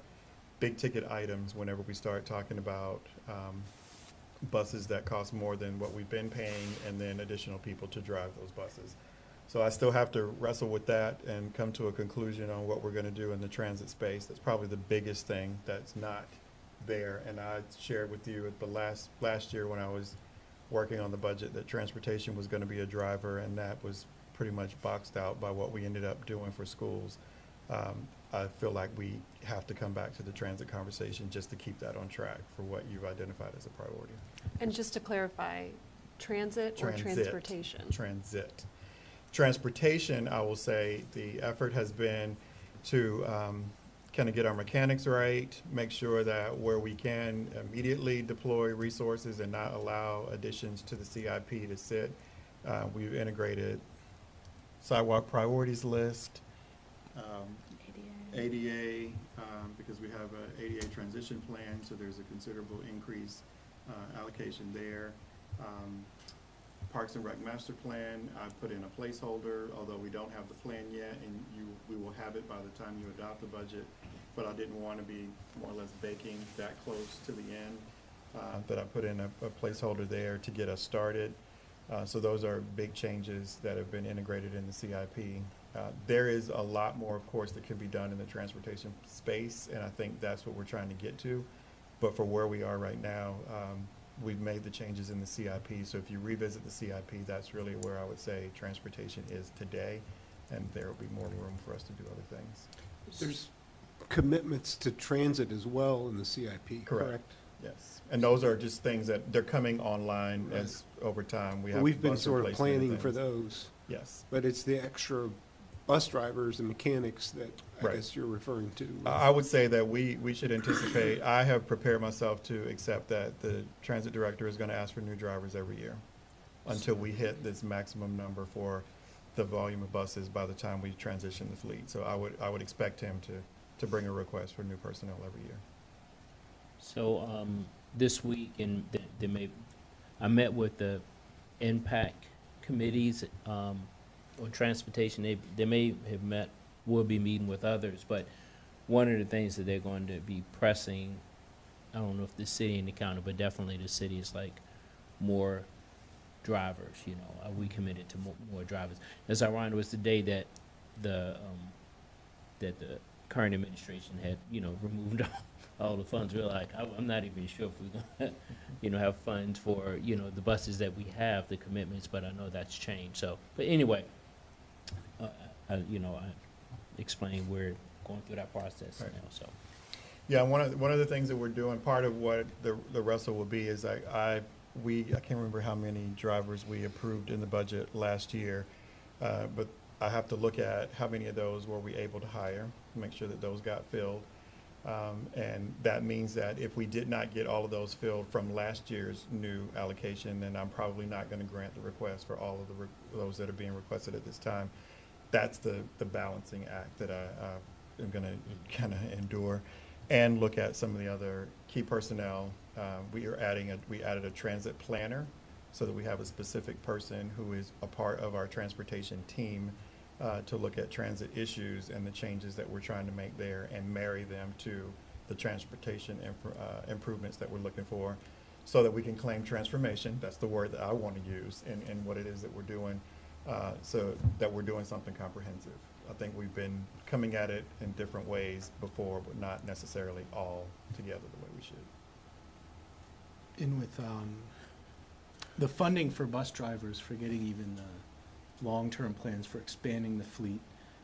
big ticket items whenever we start talking about buses that cost more than what we've been paying, and then additional people to drive those buses. So I still have to wrestle with that and come to a conclusion on what we're going to do in the transit space. That's probably the biggest thing that's not there. And I shared with you at the last year when I was working on the budget that transportation was going to be a driver, and that was pretty much boxed out by what we ended up doing for schools. I feel like we have to come back to the transit conversation just to keep that on track for what you've identified as a priority. And just to clarify, transit or transportation? Transit. Transportation, I will say, the effort has been to kind of get our mechanics right, make sure that where we can immediately deploy resources and not allow additions to the CIP to sit. We've integrated sidewalk priorities list, ADA, because we have an ADA transition plan, so there's a considerable increase allocation there. Parks and Rec master plan, I put in a placeholder, although we don't have the plan yet, and we will have it by the time you adopt the budget. But I didn't want to be more or less baking that close to the end, that I put in a placeholder there to get us started. So those are big changes that have been integrated in the CIP. There is a lot more, of course, that can be done in the transportation space, and I think that's what we're trying to get to. But for where we are right now, we've made the changes in the CIP. So if you revisit the CIP, that's really where I would say transportation is today, and there will be more room for us to do other things. There's commitments to transit as well in the CIP, correct? Yes, and those are just things that they're coming online as over time. We've been bus sort of replacement and planning for things. those, Yes. but it's the extra bus drivers and mechanics that I Right. guess you're referring to. I would say that we should anticipate, I have prepared myself to accept that the transit director is going to ask for new drivers every year until we hit this maximum number for the volume of buses by the time we transition the fleet. So I would expect him to bring a request for new personnel every year. So this week, and I met with the impact committees on transportation. They may have met, will be meeting with others, but one of the things that they're going to be pressing, I don't know if the city and the county, but definitely the city, is like more drivers, you know, are we committed to more drivers? It's ironic, it was the day that the current administration had, you know, removed all the funds. We're like, I'm not even sure if we're gonna, you know, have funds for, you know, the buses that we have, the commitments, but I know that's changed, so, but anyway, I explained we're going through that process now, Right. so. Yeah, one of the things that we're doing, part of what the wrestle will be is I can't remember how many drivers we approved in the budget last year, but I have to look at how many of those were we able to hire, make sure that those got filled. And that means that if we did not get all of those filled from last year's new allocation, then I'm probably not going to grant the request for all of those that are being requested at this time. That's the balancing act that I am going to kind of endure, and look at some of the other key personnel. We added a transit planner so that we have a specific person who is a part of our transportation team to look at transit issues and the changes that we're trying to make there and marry them to the transportation improvements that we're looking for, so that we can claim transformation. That's the word that I want to use in what it is that we're doing, so that we're doing something comprehensive. I think we've been coming at it in different ways before, but not necessarily all together the way we should. And with the funding for bus drivers, forgetting even the long-term plans for expanding the fleet,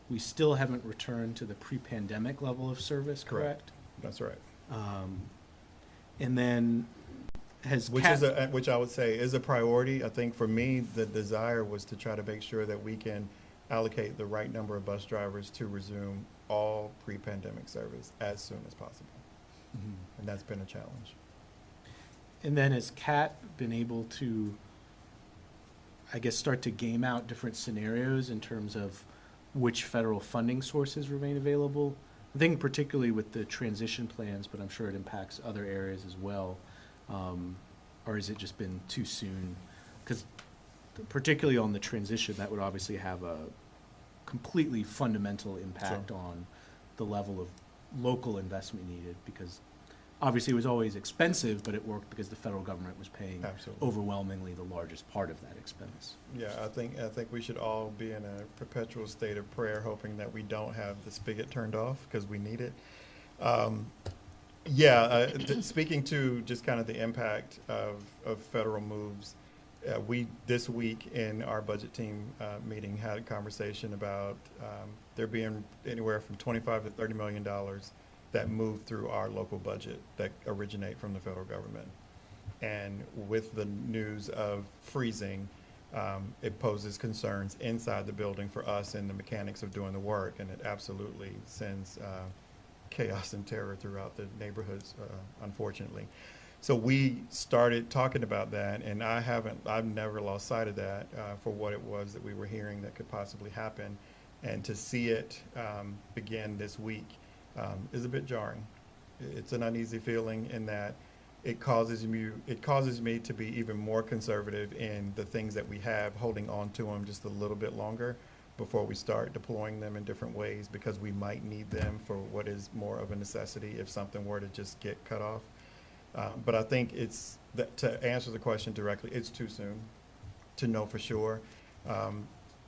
we still haven't returned to the pre-pandemic level of service, correct? That's right. And then has Which I would say is a priority. I think for me, the desire was to try to make sure that we can allocate the right number of bus drivers to resume all pre-pandemic service as soon as possible. And that's been a challenge. And then has CAT been able to, I guess, start to game out different scenarios in terms of which federal funding sources remain available? I think particularly with the transition plans, but I'm sure it impacts other areas as well. Or has it just been too soon? Because particularly on the transition, that would obviously have a completely fundamental impact on the level of local investment needed, because obviously it was always expensive, but it worked because the federal government was paying Absolutely. overwhelmingly the largest part of that expense. Yeah, I think we should all be in a perpetual state of prayer, hoping that we don't have the spigot turned off, because we need it. Speaking to just kind of the impact of federal moves, we this week in our budget team meeting had a conversation about there being anywhere from $25 to $30 million that move through our local budget that originate from the federal government. And with the news of freezing, it poses concerns inside the building for us and the mechanics of doing the work, and it absolutely sends chaos and terror throughout the neighborhoods, unfortunately. So we started talking about that, and I've never lost sight of that for what it was that we were hearing that could possibly happen. And to see it begin this week is a bit jarring. It's an uneasy feeling in that it causes me to be even more conservative in the things that we have, holding on to them just a little bit longer before we start deploying them in different ways, because we might need them for what is more of a necessity if something were to just get cut off. But I think to answer the question directly, it's too soon to know for sure.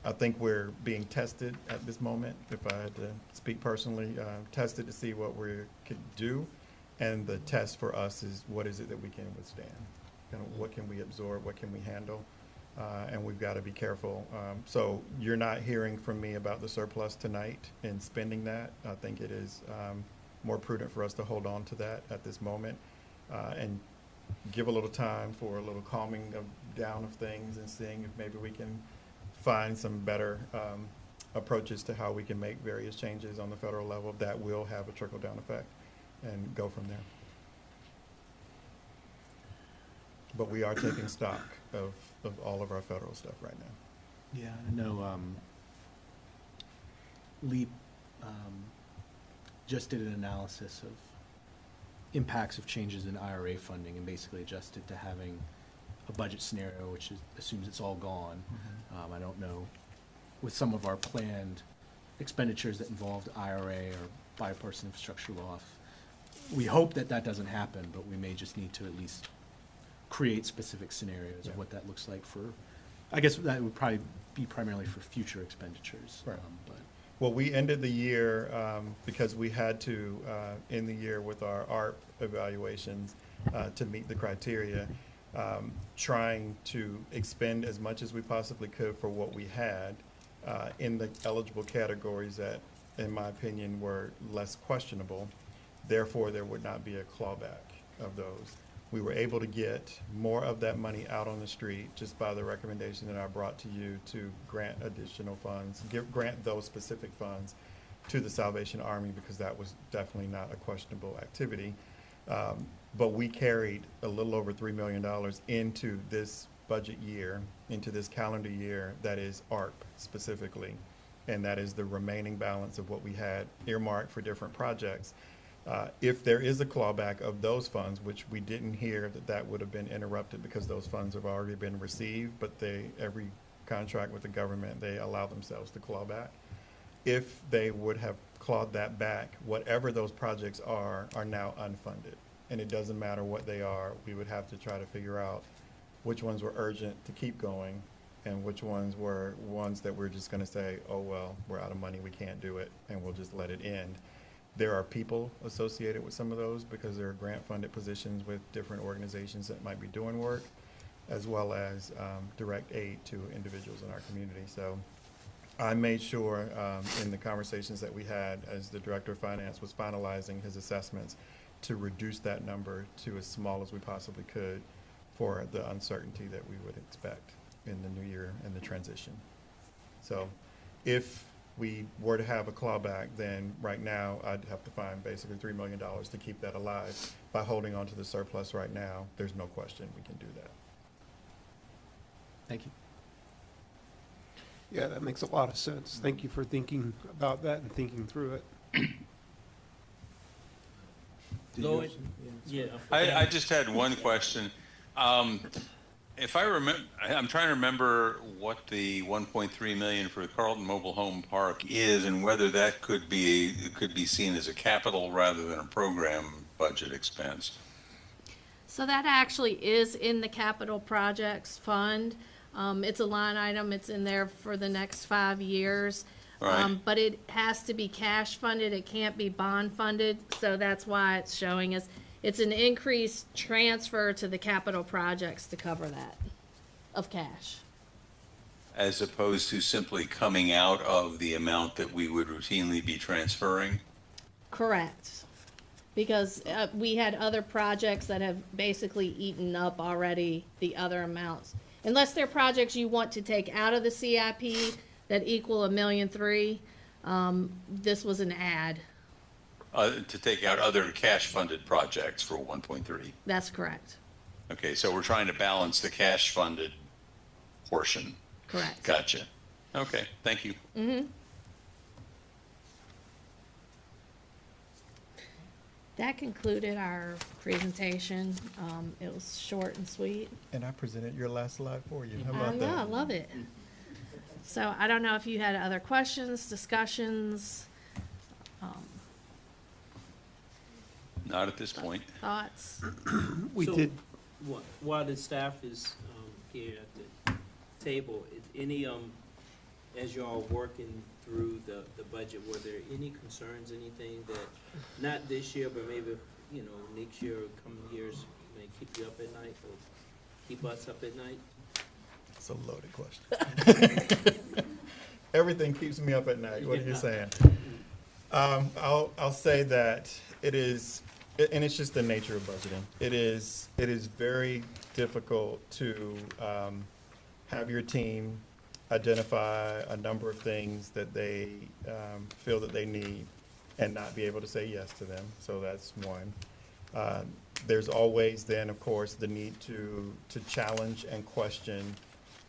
I think we're being tested at this moment, if I had to speak personally, tested to see what we could do. And the test for us is, what is it that we can withstand? Kind of what can we absorb? What can we handle? And we've got to be careful. So you're not hearing from me about the surplus tonight and spending that. I think it is more prudent for us to hold on to that at this moment and give a little time for a little calming down of things and seeing if maybe we can find some better approaches to how we can make various changes on the federal level that will have a trickle-down effect, and go from there. But we are taking stock of all of our federal stuff right now. Yeah, I know LEAP just did an analysis of impacts of changes in IRA funding and basically adjusted to having a budget scenario which assumes it's all gone. I don't know, with some of our planned expenditures that involved IRA or bipartisan infrastructure law, we hope that that doesn't happen, but we may just need to at least create specific scenarios Yeah. of what that looks like for, I guess that would probably be primarily for future expenditures. Right. But Well, we ended the year, because we had to end the year with our ARP evaluations to meet the criteria, trying to expend as much as we possibly could for what we had in the eligible categories that, in my opinion, were less questionable. Therefore, there would not be a clawback of those. We were able to get more of that money out on the street just by the recommendation that I brought to you to grant additional funds, grant those specific funds to the Salvation Army, because that was definitely not a questionable activity. But we carried a little over $3 million into this budget year, into this calendar year, that is ARP specifically. And that is the remaining balance of what we had earmarked for different projects. If there is a clawback of those funds, which we didn't hear that would have been interrupted because those funds have already been received, but every contract with the government, they allow themselves to claw back. If they would have clawed that back, whatever those projects are now unfunded. And it doesn't matter what they are, we would have to try to figure out which ones were urgent to keep going and which ones were ones that we're just gonna say, oh, well, we're out of money, we can't do it, and we'll just let it end. There are people associated with some of those because there are grant-funded positions with different organizations that might be doing work, as well as direct aid to individuals in our community. So I made sure in the conversations that we had as the Director of Finance was finalizing his assessments to reduce that number to as small as we possibly could for the uncertainty that we would expect in the new year and the transition. So if we were to have a clawback, then right now I'd have to find basically $3 million to keep that alive. By holding on to the surplus right now, there's no question we can do that. thank you. Yeah, that makes a lot of sense. Thank you for thinking about that and thinking through it. Lloyd? Yeah. I just had one question. If I remember, I'm trying to remember what the 1.3 million for the Carlton Mobile Home Park is, and whether that could be seen as a capital rather than a program budget expense. So that actually is in the capital projects fund. It's a line item, it's in there for the next 5 years. Right. But it has to be cash funded, it can't be bond funded, so that's why it's showing us, it's an increased transfer to the capital projects to cover that, of cash. As opposed to simply coming out of the amount that we would routinely be transferring? Correct. Because we had other projects that have basically eaten up already the other amounts. Unless they're projects you want to take out of the CIP that equal $1.3 million, this was an add. To take out other cash-funded projects for 1.3. That's correct. Okay, so we're trying to balance the cash-funded portion. Correct. Gotcha. Okay, thank you. That concluded our presentation. It was short and sweet. And I presented your last slide for you. How I about know, I that? love it. So I don't know if you had other questions, discussions, Not at this point. thoughts? We So, did, While the staff is here at the table, any, as y'all working through the budget, were there any concerns, anything that, not this year, but maybe, next year or coming years, may keep you up at night or keep us up at night? It's a loaded question. Everything keeps me up at night. What are you saying? I'll say that it is, and it's just the nature of budgeting. It is very difficult to have your team identify a number of things that they feel that they need and not be able to say yes to them. So that's one. There's always then, of course, the need to challenge and question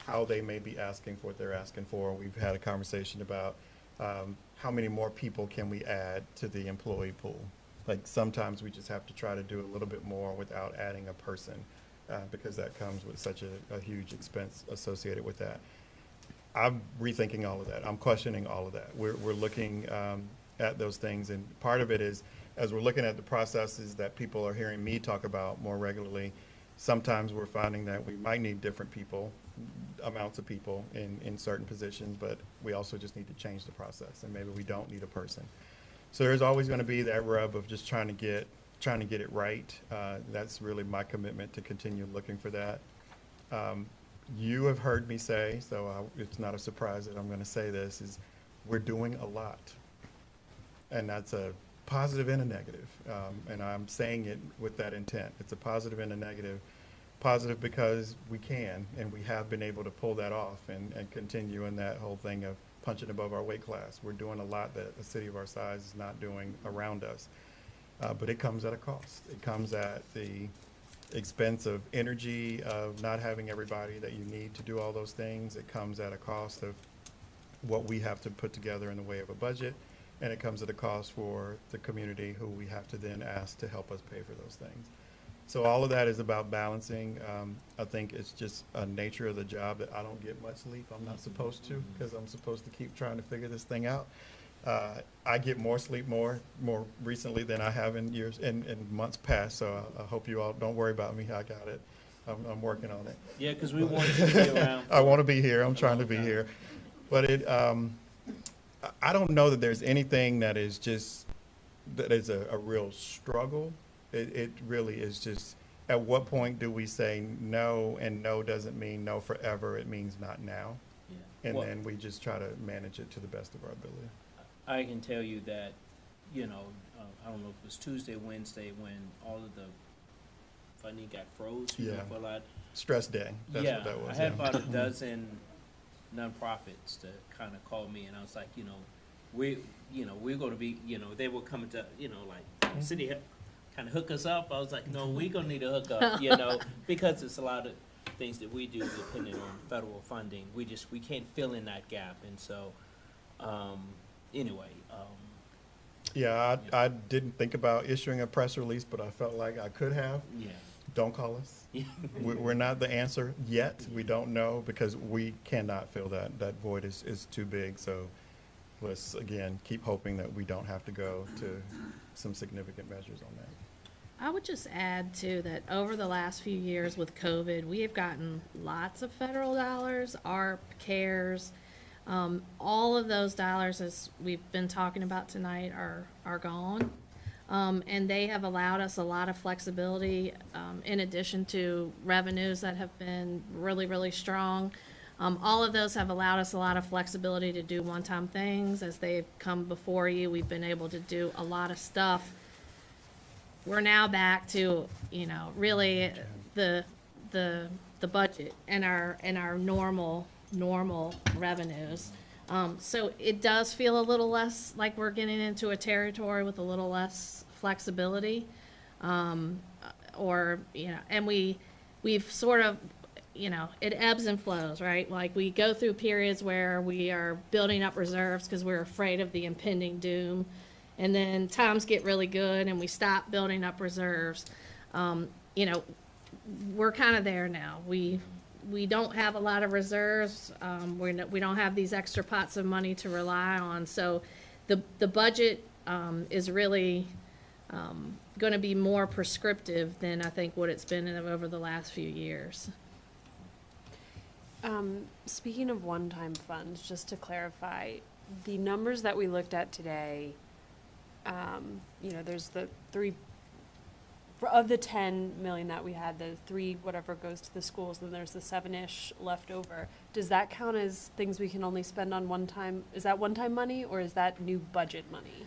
how they may be asking for what they're asking for. We've had a conversation about how many more people can we add to the employee pool. Like sometimes we just have to try to do a little bit more without adding a person because that comes with such a huge expense associated with that. I'm rethinking all of that. I'm questioning all of that. We're looking at those things, and part of it is as we're looking at the processes that people are hearing me talk about more regularly, Sometimes we're finding that we might need different people, amounts of people in certain positions, but we also just need to change the process, and maybe we don't need a person. So there's always going to be that rub of just trying to get it right. That's really my commitment to continue looking for that. You have heard me say, so it's not a surprise that I'm going to say this, is we're doing a lot. And that's a positive and a negative. And I'm saying it with that intent. It's a positive and a negative. Positive because we can, and we have been able to pull that off and continue in that whole thing of punching above our weight class. We're doing a lot that a city of our size is not doing around us. But it comes at a cost. It comes at the expense of energy, of not having everybody that you need to do all those things. It comes at a cost of what we have to put together in the way of a budget. And it comes at a cost for the community who we have to then ask to help us pay for those things. So all of that is about balancing. I think it's just a nature of the job that I don't get much sleep. I'm not supposed to, because I'm supposed to keep trying to figure this thing out. I get more sleep more recently than I have in years in months past. So I hope you all don't worry about me. I got it. I'm working on it. Yeah, because we want you to be around. I want to be here. I'm trying to be here. But I don't know that there's anything that is a real struggle. It really is just, at what point do we say no, and no doesn't mean no forever, it means not now. Yeah. And Well, then we just try to manage it to the best of our ability. I can tell you that, I don't know if it was Tuesday, Wednesday, when all of the funding got froze Yeah. for a lot. Stress day, that's what that was. I had yeah. about a dozen nonprofits that kind of called me, and I was like, we're going to be, they were coming to, like, city kind of hook us up. I was like, no, we're going to need to hook up, because it's a lot of things that we do depending on federal funding. We can't fill in that gap. And so, anyway. Yeah, I didn't think about issuing a press release, but I felt like I could have. Yeah. Don't call us. We're not the answer yet. We don't know, because we cannot fill that. That void is too big. So let's, again, keep hoping that we don't have to go to some significant measures on that. I would just add too that over the last few years with COVID, we have gotten lots of federal dollars, ARP, CARES. All of those dollars, as we've been talking about tonight, are gone. And they have allowed us a lot of flexibility, in addition to revenues that have been really, really strong. All of those have allowed us a lot of flexibility to do one-time things. As they've come before you, we've been able to do a lot of stuff. We're now back to, really the budget and our normal revenues. So it does feel a little less like we're getting into a territory with a little less flexibility. And we've sort of, it ebbs and flows, right? Like, we go through periods where we are building up reserves because we're afraid of the impending doom. And then times get really good and we stop building up reserves. We're kind of there now. We don't have a lot of reserves. We don't have these extra pots of money to rely on. So the budget is really going to be more prescriptive than I think what it's been over the last few years. Speaking of one-time funds, just to clarify, the numbers that we looked at today, there's the of the 10 million that we had, the 3 whatever goes to the schools, then there's the 7-ish left over. Does that count as things we can only spend on one time? Is that one-time money, or is that new budget money?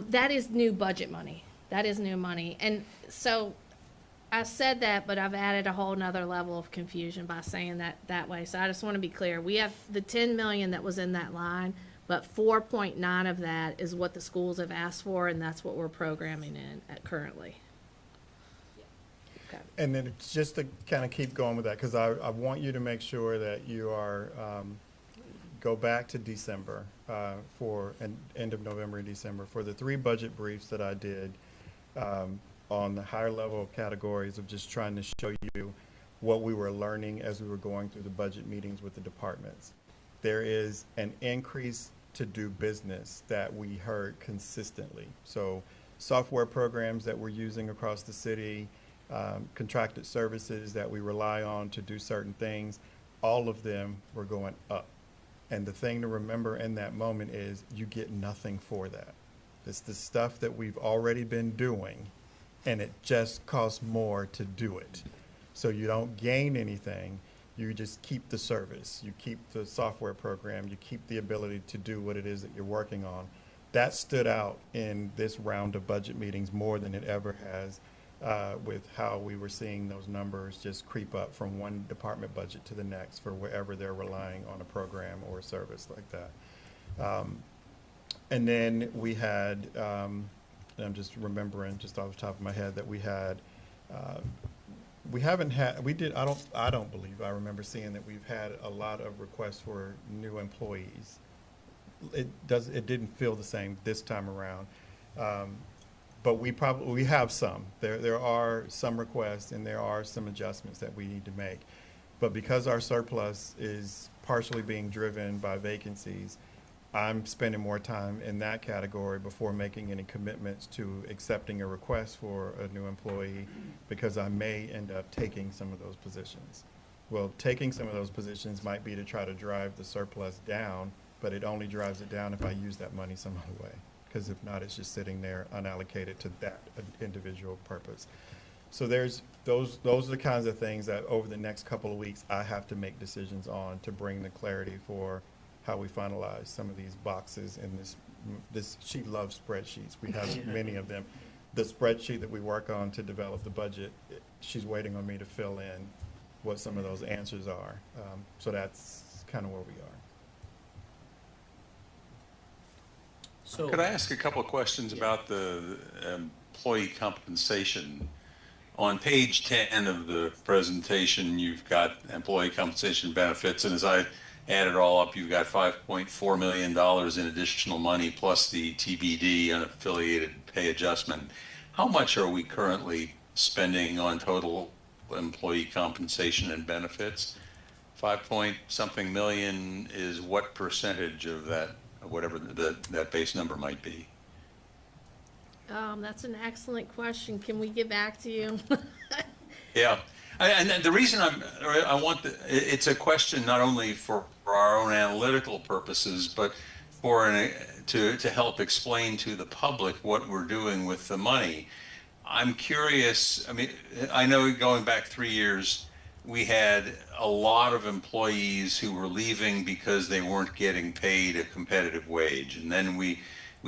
That is new budget money. That is new money. And so I said that, but I've added a whole nother level of confusion by saying that way. So I just want to be clear. We have the 10 million that was in that line, but 4.9 of that is what the schools have asked for, and that's what we're programming in currently. Okay. And then it's just to kind of keep going with that, because I want you to make sure that you are, go back to December, for an end of November and December, for the 3 budget briefs that I did on the higher level categories of just trying to show you what we were learning as we were going through the budget meetings with the departments. There is an increase to do business that we heard consistently. So software programs that we're using across the city, contracted services that we rely on to do certain things, all of them were going up. And the thing to remember in that moment is you get nothing for that. It's the stuff that we've already been doing, and it just costs more to do it. So you don't gain anything, you just keep the service, you keep the software program, you keep the ability to do what it is that you're working on. That stood out in this round of budget meetings more than it ever has, with how we were seeing those numbers just creep up from one department budget to the next for wherever they're relying on a program or a service like that. And then we had, and I'm just remembering just off the top of my head that we had, we haven't had, I don't believe I remember seeing that we've had a lot of requests for new employees. It didn't feel the same this time around. But we have some. There are some requests and there are some adjustments that we need to make. But because our surplus is partially being driven by vacancies, I'm spending more time in that category before making any commitments to accepting a request for a new employee, because I may end up taking some of those positions. Well, taking some of those positions might be to try to drive the surplus down, but it only drives it down if I use that money some other way. Because if not, it's just sitting there unallocated to that individual purpose. So those are the kinds of things that over the next couple of weeks, I have to make decisions on to bring the clarity for how we finalize some of these boxes in this. She loves spreadsheets. We have many of them. The spreadsheet that we work on to develop the budget, she's waiting on me to fill in what some of those answers are. So that's kind of where we are. So, Could I ask a couple of questions about the employee compensation? On page 10 of the presentation, you've got employee compensation benefits, and as I add it all up, you've got $5.4 million in additional money plus the TBD, unaffiliated pay adjustment. How much are we currently spending on total employee compensation and benefits? 5-point-something million is what percentage of that, whatever that base number might be? That's an excellent question. Can we get back to you? Yeah, and the reason I want it's a question not only for our own analytical purposes, but to help explain to the public what we're doing with the money. I'm curious. I mean, I know going back 3 years, we had a lot of employees who were leaving because they weren't getting paid a competitive wage, and then we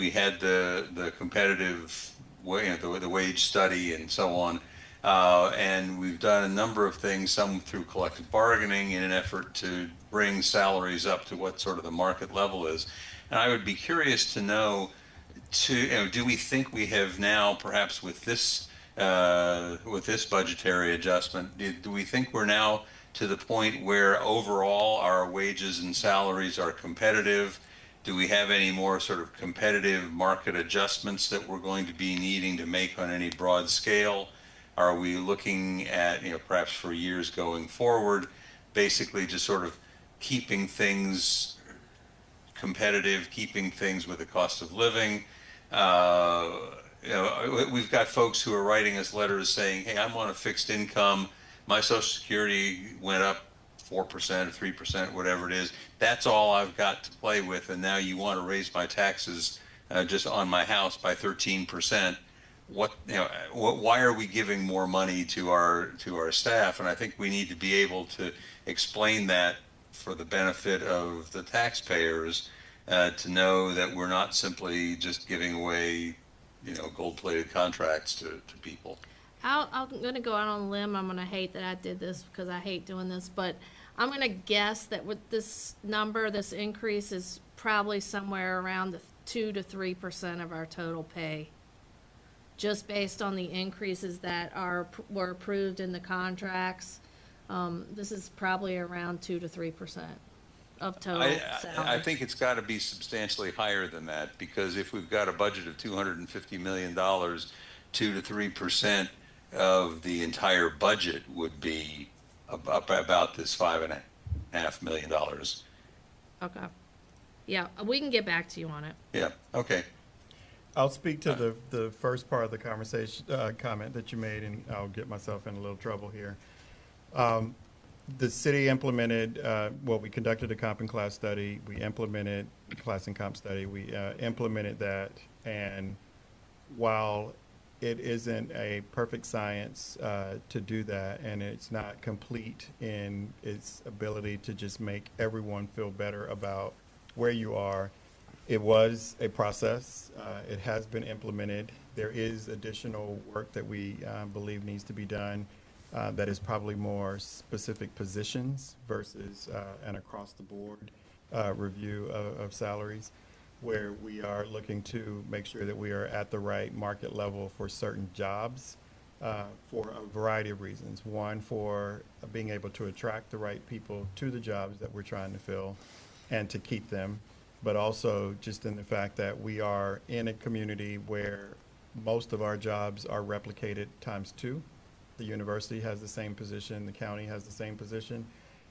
had the competitive the wage study and so on. And we've done a number of things, some through collective bargaining in an effort to bring salaries up to what sort of the market level is. And I would be curious to know, do we think we have now, perhaps with this budgetary adjustment, do we think we're now to the point where overall our wages and salaries are competitive? Do we have any more sort of competitive market adjustments that we're going to be needing to make on any broad scale? Are we looking at, perhaps for years going forward, basically just sort of keeping things competitive, keeping things with the cost of living? We've got folks who are writing us letters saying, hey, I'm on a fixed income. My Social Security went up 4% or 3%, whatever it is. That's all I've got to play with. And now you want to raise my taxes just on my house by 13%. Why are we giving more money to our staff? And I think we need to be able to explain that for the benefit of the taxpayers, to know that we're not simply just giving away, gold-plated contracts to people. I'm going to go out on a limb. I'm going to hate that I did this because I hate doing this, but I'm going to guess that with this number, this increase is probably somewhere around the 2 to 3% of our total pay, just based on the increases that were approved in the contracts. This is probably around 2 to 3% of total salary. I think it's got to be substantially higher than that, because if we've got a budget of $250 million, 2 to 3% of the entire budget would be about this $5.5 million. Okay. Yeah, we can get back to you on it. Yeah. Okay. I'll speak to the first part of the conversation, comment that you made, and I'll get myself in a little trouble here. The city implemented, we conducted a comp and class study. We implemented class and comp study. We implemented that, and while it isn't a perfect science to do that, and it's not complete in its ability to just make everyone feel better about where you are, it was a process. It has been implemented. There is additional work that we believe needs to be done that is probably more specific positions versus an across-the-board review of salaries, where we are looking to make sure that we are at the right market level for certain jobs for a variety of reasons. One, for being able to attract the right people to the jobs that we're trying to fill and to keep them, but also just in the fact that we are in a community where most of our jobs are replicated times two. The university has the same position, the county has the same position,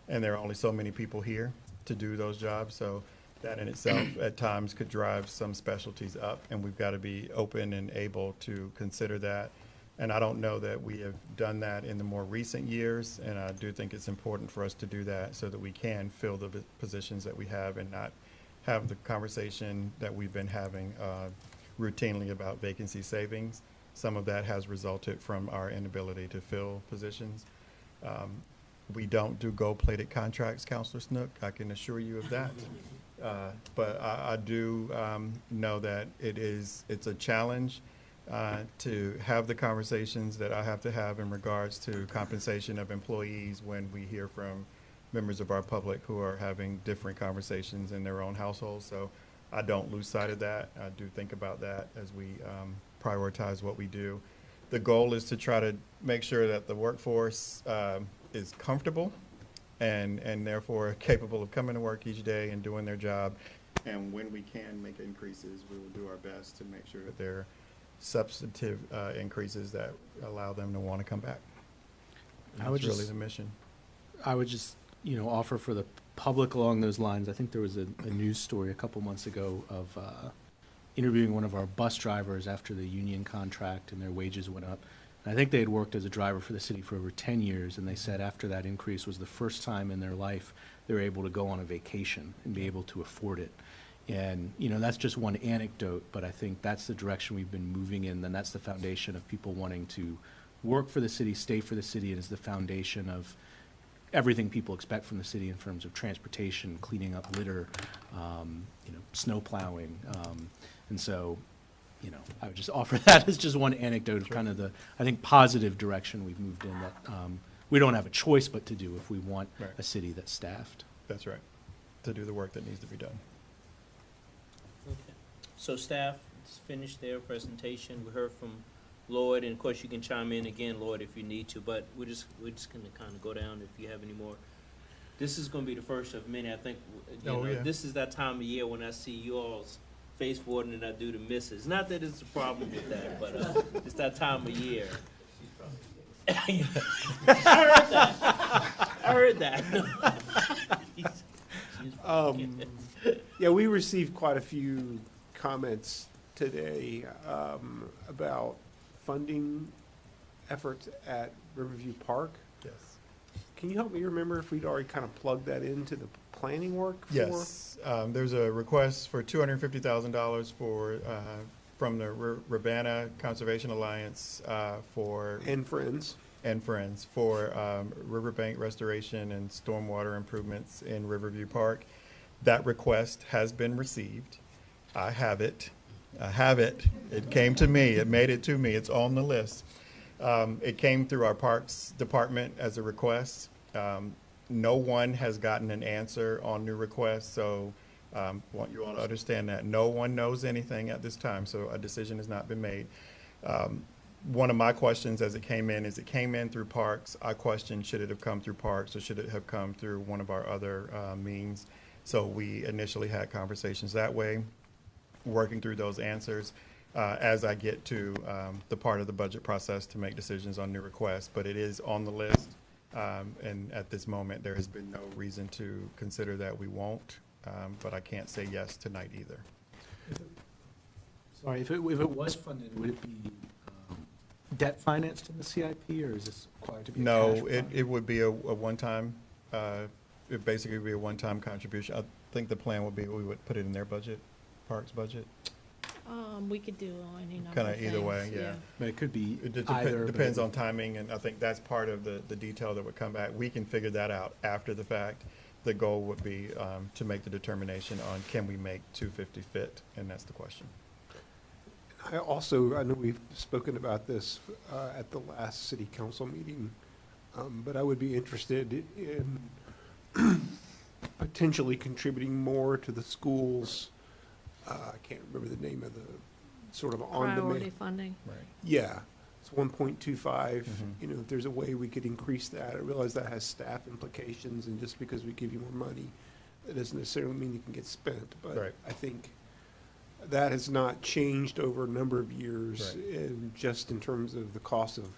and there are only so many people here to do those jobs. So that in itself at times could drive some specialties up, and we've got to be open and able to consider that. And I don't know that we have done that in the more recent years, and I do think it's important for us to do that so that we can fill the positions that we have and not have the conversation that we've been having routinely about vacancy savings. Some of that has resulted from our inability to fill positions. We don't do gold-plated contracts, Counselor Snook, I can assure you of that. But I do know that it's a challenge to have the conversations that I have to have in regards to compensation of employees when we hear from members of our public who are having different conversations in their own households. So I don't lose sight of that. I do think about that as we prioritize what we do. The goal is to try to make sure that the workforce is comfortable and therefore capable of coming to work each day and doing their job. And when we can make increases, we will do our best to make sure that they're substantive increases that allow them to want to come back. And that's really the mission. I would just, offer for the public along those lines. I think there was a news story a couple months ago of interviewing one of our bus drivers after the union contract and their wages went up. And I think they had worked as a driver for the city for over 10 years, and they said after that increase was the first time in their life they were able to go on a vacation and be able to afford it. And, that's just one anecdote, but I think that's the direction we've been moving in, and that's the foundation of people wanting to work for the city, stay for the city, and is the foundation of everything people expect from the city in terms of transportation, cleaning up litter, snow plowing. And so, I would just offer that as just one anecdote of kind of the, I think, positive direction we've moved in that we don't have a choice but to do if we want a city that's staffed. That's right, to do the work that needs to be done. Okay. So staff has finished their presentation. We heard from Lloyd, and of course you can chime in again, Lloyd, if you need to, but we're just gonna kind of go down if you have any more. This is gonna be the first of many, I think. This is that time of year when I see you all's face more than I do the misses. Not that it's a problem with that, but it's that time of year. I heard that. Yeah, we received quite a few comments today about funding efforts at Riverview Park. Yes. Can you help me remember if we'd already kind of plugged that into the planning work for? Yes, there's a request for $250,000 for from the Ravenna Conservation Alliance for And Friends. For riverbank restoration and stormwater improvements in Riverview Park. That request has been received. I have it. It came to me. It made it to me. It's on the list. It came through our Parks Department as a request. No one has gotten an answer on new requests, so want you all to understand that. No one knows anything at this time, so a decision has not been made. One of my questions as it came in is it came in through Parks. I questioned, should it have come through Parks or should it have come through one of our other means? So we initially had conversations that way, working through those answers as I get to the part of the budget process to make decisions on new requests. But it is on the list, and at this moment, there has been no reason to consider that we won't, but I can't say yes tonight either. So Sorry, if it was funded, would it be debt financed in the CIP, or is this required to be a cash No, project? it would be a one-time, it basically would be a one-time contribution. I think the plan would be, we would put it in their budget, Parks budget. We could do any number Kinda of either way, things, yeah. But it could be It either. but depends it- on timing, and I think that's part of the detail that would come back. We can figure that out after the fact. The goal would be to make the determination on can we make 250 fit, and that's the question. I know we've spoken about this at the last city council meeting, but I would be interested in potentially contributing more to the schools. I can't remember the name of the sort of on-demand. priority funding. Right. Yeah, it's 1.25. Mhm. You know, if there's a way we could increase that, I realize that has staff implications, and just because we give you more money, that doesn't necessarily mean it can get spent. But Right. I think that has not changed over a number of years, Right. and just in terms of the cost of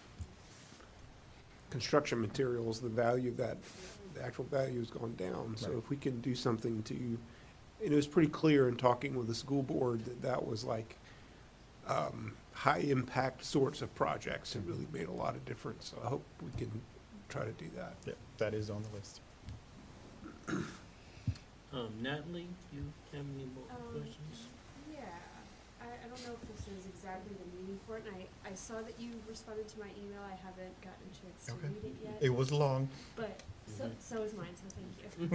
construction materials, the value of that, the actual value has gone down. So Right. if we can do something to, and it was pretty clear in talking with the school board that that was like high-impact sorts of projects. It really made a lot of difference. So I hope we can try to do that. Yeah, that is on the list. Natalie, you have any more questions? Yeah, I don't know if this is exactly the meeting for it, and I saw that you responded to my email. I haven't gotten a chance to Okay. read it yet. It was long. But, so is mine, so thank you.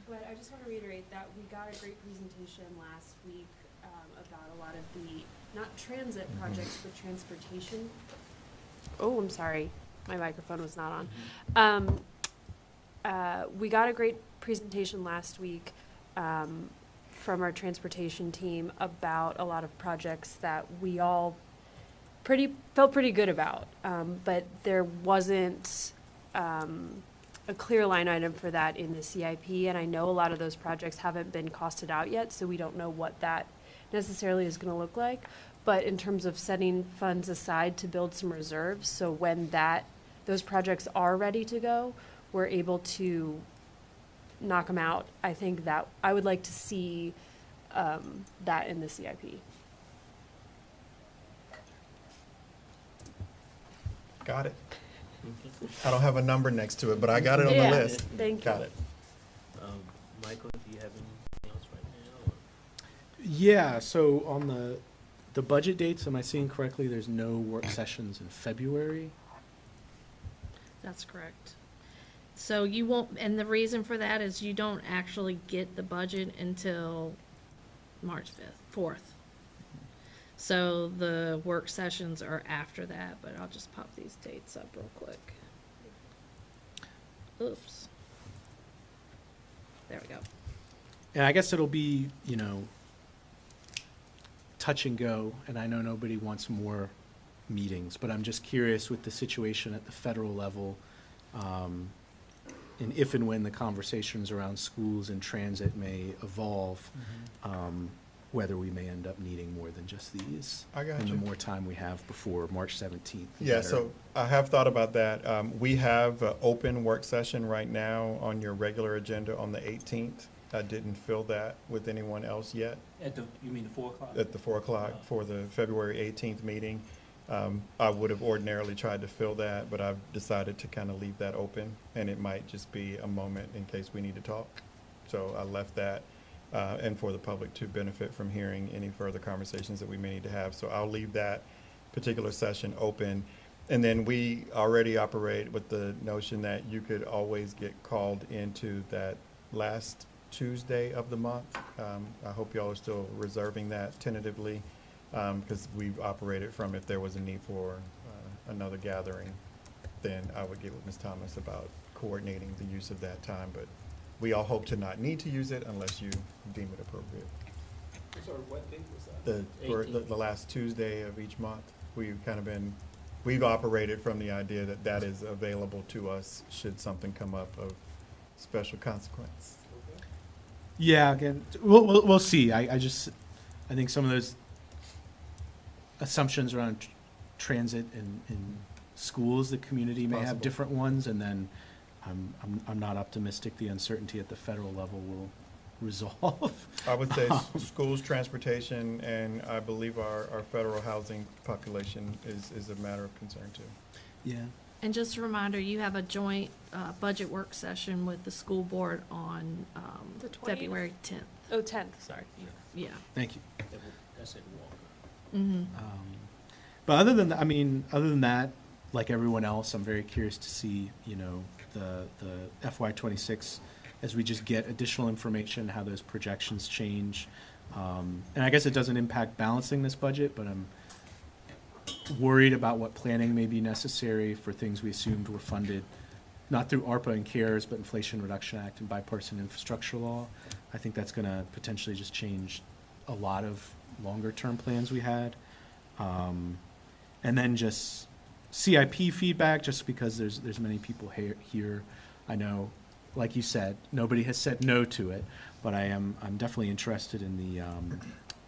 But I just want to reiterate that we got a great presentation last week about a lot of the, not transit projects, but transportation. Oh, I'm sorry, my microphone was not on. We got a great presentation last week from our transportation team about a lot of projects that we all felt pretty good about. But there wasn't a clear line item for that in the CIP, and I know a lot of those projects haven't been costed out yet, so we don't know what that necessarily is going to look like. But in terms of setting funds aside to build some reserves, so when those projects are ready to go, we're able to knock them out. I think that I would like to see that in the CIP. Got it. I don't have a number next to it, but I got it on the Yeah, list. thank you. Got it. Michael, do you have anything else right now? Yeah, so on the budget dates, am I seeing correctly, there's no work sessions in February? That's correct. So you won't, and the reason for that is you don't actually get the budget until March 4th. So the work sessions are after that, but I'll just pop these dates up real quick. Oops. There we go. And I guess it'll be, touch and go, and I know nobody wants more meetings, but I'm just curious with the situation at the federal level, and if and when the conversations around schools and transit may evolve, whether we may end up needing more than just these. I got And you. the more time we have before March 17th. the Yeah, better. so I have thought about that. We have an open work session right now on your regular agenda on the 18th. I didn't fill that with anyone else yet You mean the 4 o'clock? at the 4 o'clock for the February 18th meeting. I would have ordinarily tried to fill that, but I've decided to kind of leave that open, and it might just be a moment in case we need to talk. So I left that, and for the public to benefit from hearing any further conversations that we may need to have. So I'll leave that particular session open. And then we already operate with the notion that you could always get called into that last Tuesday of the month. I hope y'all are still reserving that tentatively, because we've operated from if there was a need for another gathering, then I would get with Ms. Thomas about coordinating the use of that time. But we all hope to not need to use it unless you deem it appropriate. Sorry, what date was that? For the last Tuesday of each month, we've operated from the idea that that is available to us should something come up of special consequence. Yeah, again, we'll see. I think some of those assumptions around transit and schools, the community may have Possible. different ones, and then I'm not optimistic the uncertainty at the federal level will resolve. I would say schools, transportation, and I believe our federal housing population is a matter of concern too. Yeah. And just a reminder, you have a joint budget work session with the school board on The 20th? February 10th. Oh, 10th, sorry. Yeah. Thank you. That's it, Walker. Mm-hmm. But other than that, I mean, other than that, like everyone else, I'm very curious to see, you know, the FY '26 as we just get additional information, how those projections change. And I guess it doesn't impact balancing this budget, but I'm worried about what planning may be necessary for things we assumed were funded, not through ARPA and CARES, but Inflation Reduction Act and bipartisan infrastructure law. I think that's gonna potentially just change a lot of longer-term plans we had. And then just CIP feedback, just because there's many people here. I know, like you said, nobody has said no to it, but I'm definitely interested in the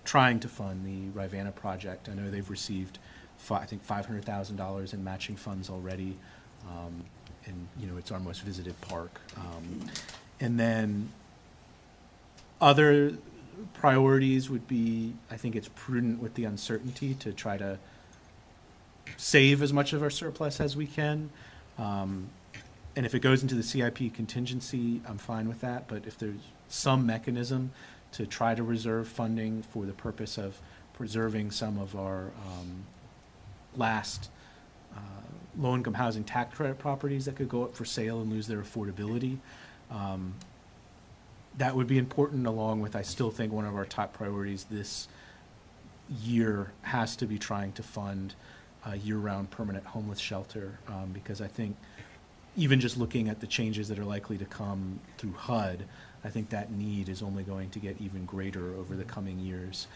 trying to fund the Rivanna project. I know they've received, I think, $500,000 in matching funds already, and you know it's our most visited park. And then other priorities would be, I think it's prudent with the uncertainty to try to save as much of our surplus as we can. And if it goes into the CIP contingency, I'm fine with that. But if there's some mechanism to try to reserve funding for the purpose of preserving some of our last low-income housing tax credit properties that could go up for sale and lose their affordability, that would be important, along with, I still think one of our top priorities this year has to be trying to fund a year-round permanent homeless shelter, because I think even just looking at the changes that are likely to come through HUD, I think that need is only going to get even greater over the coming years.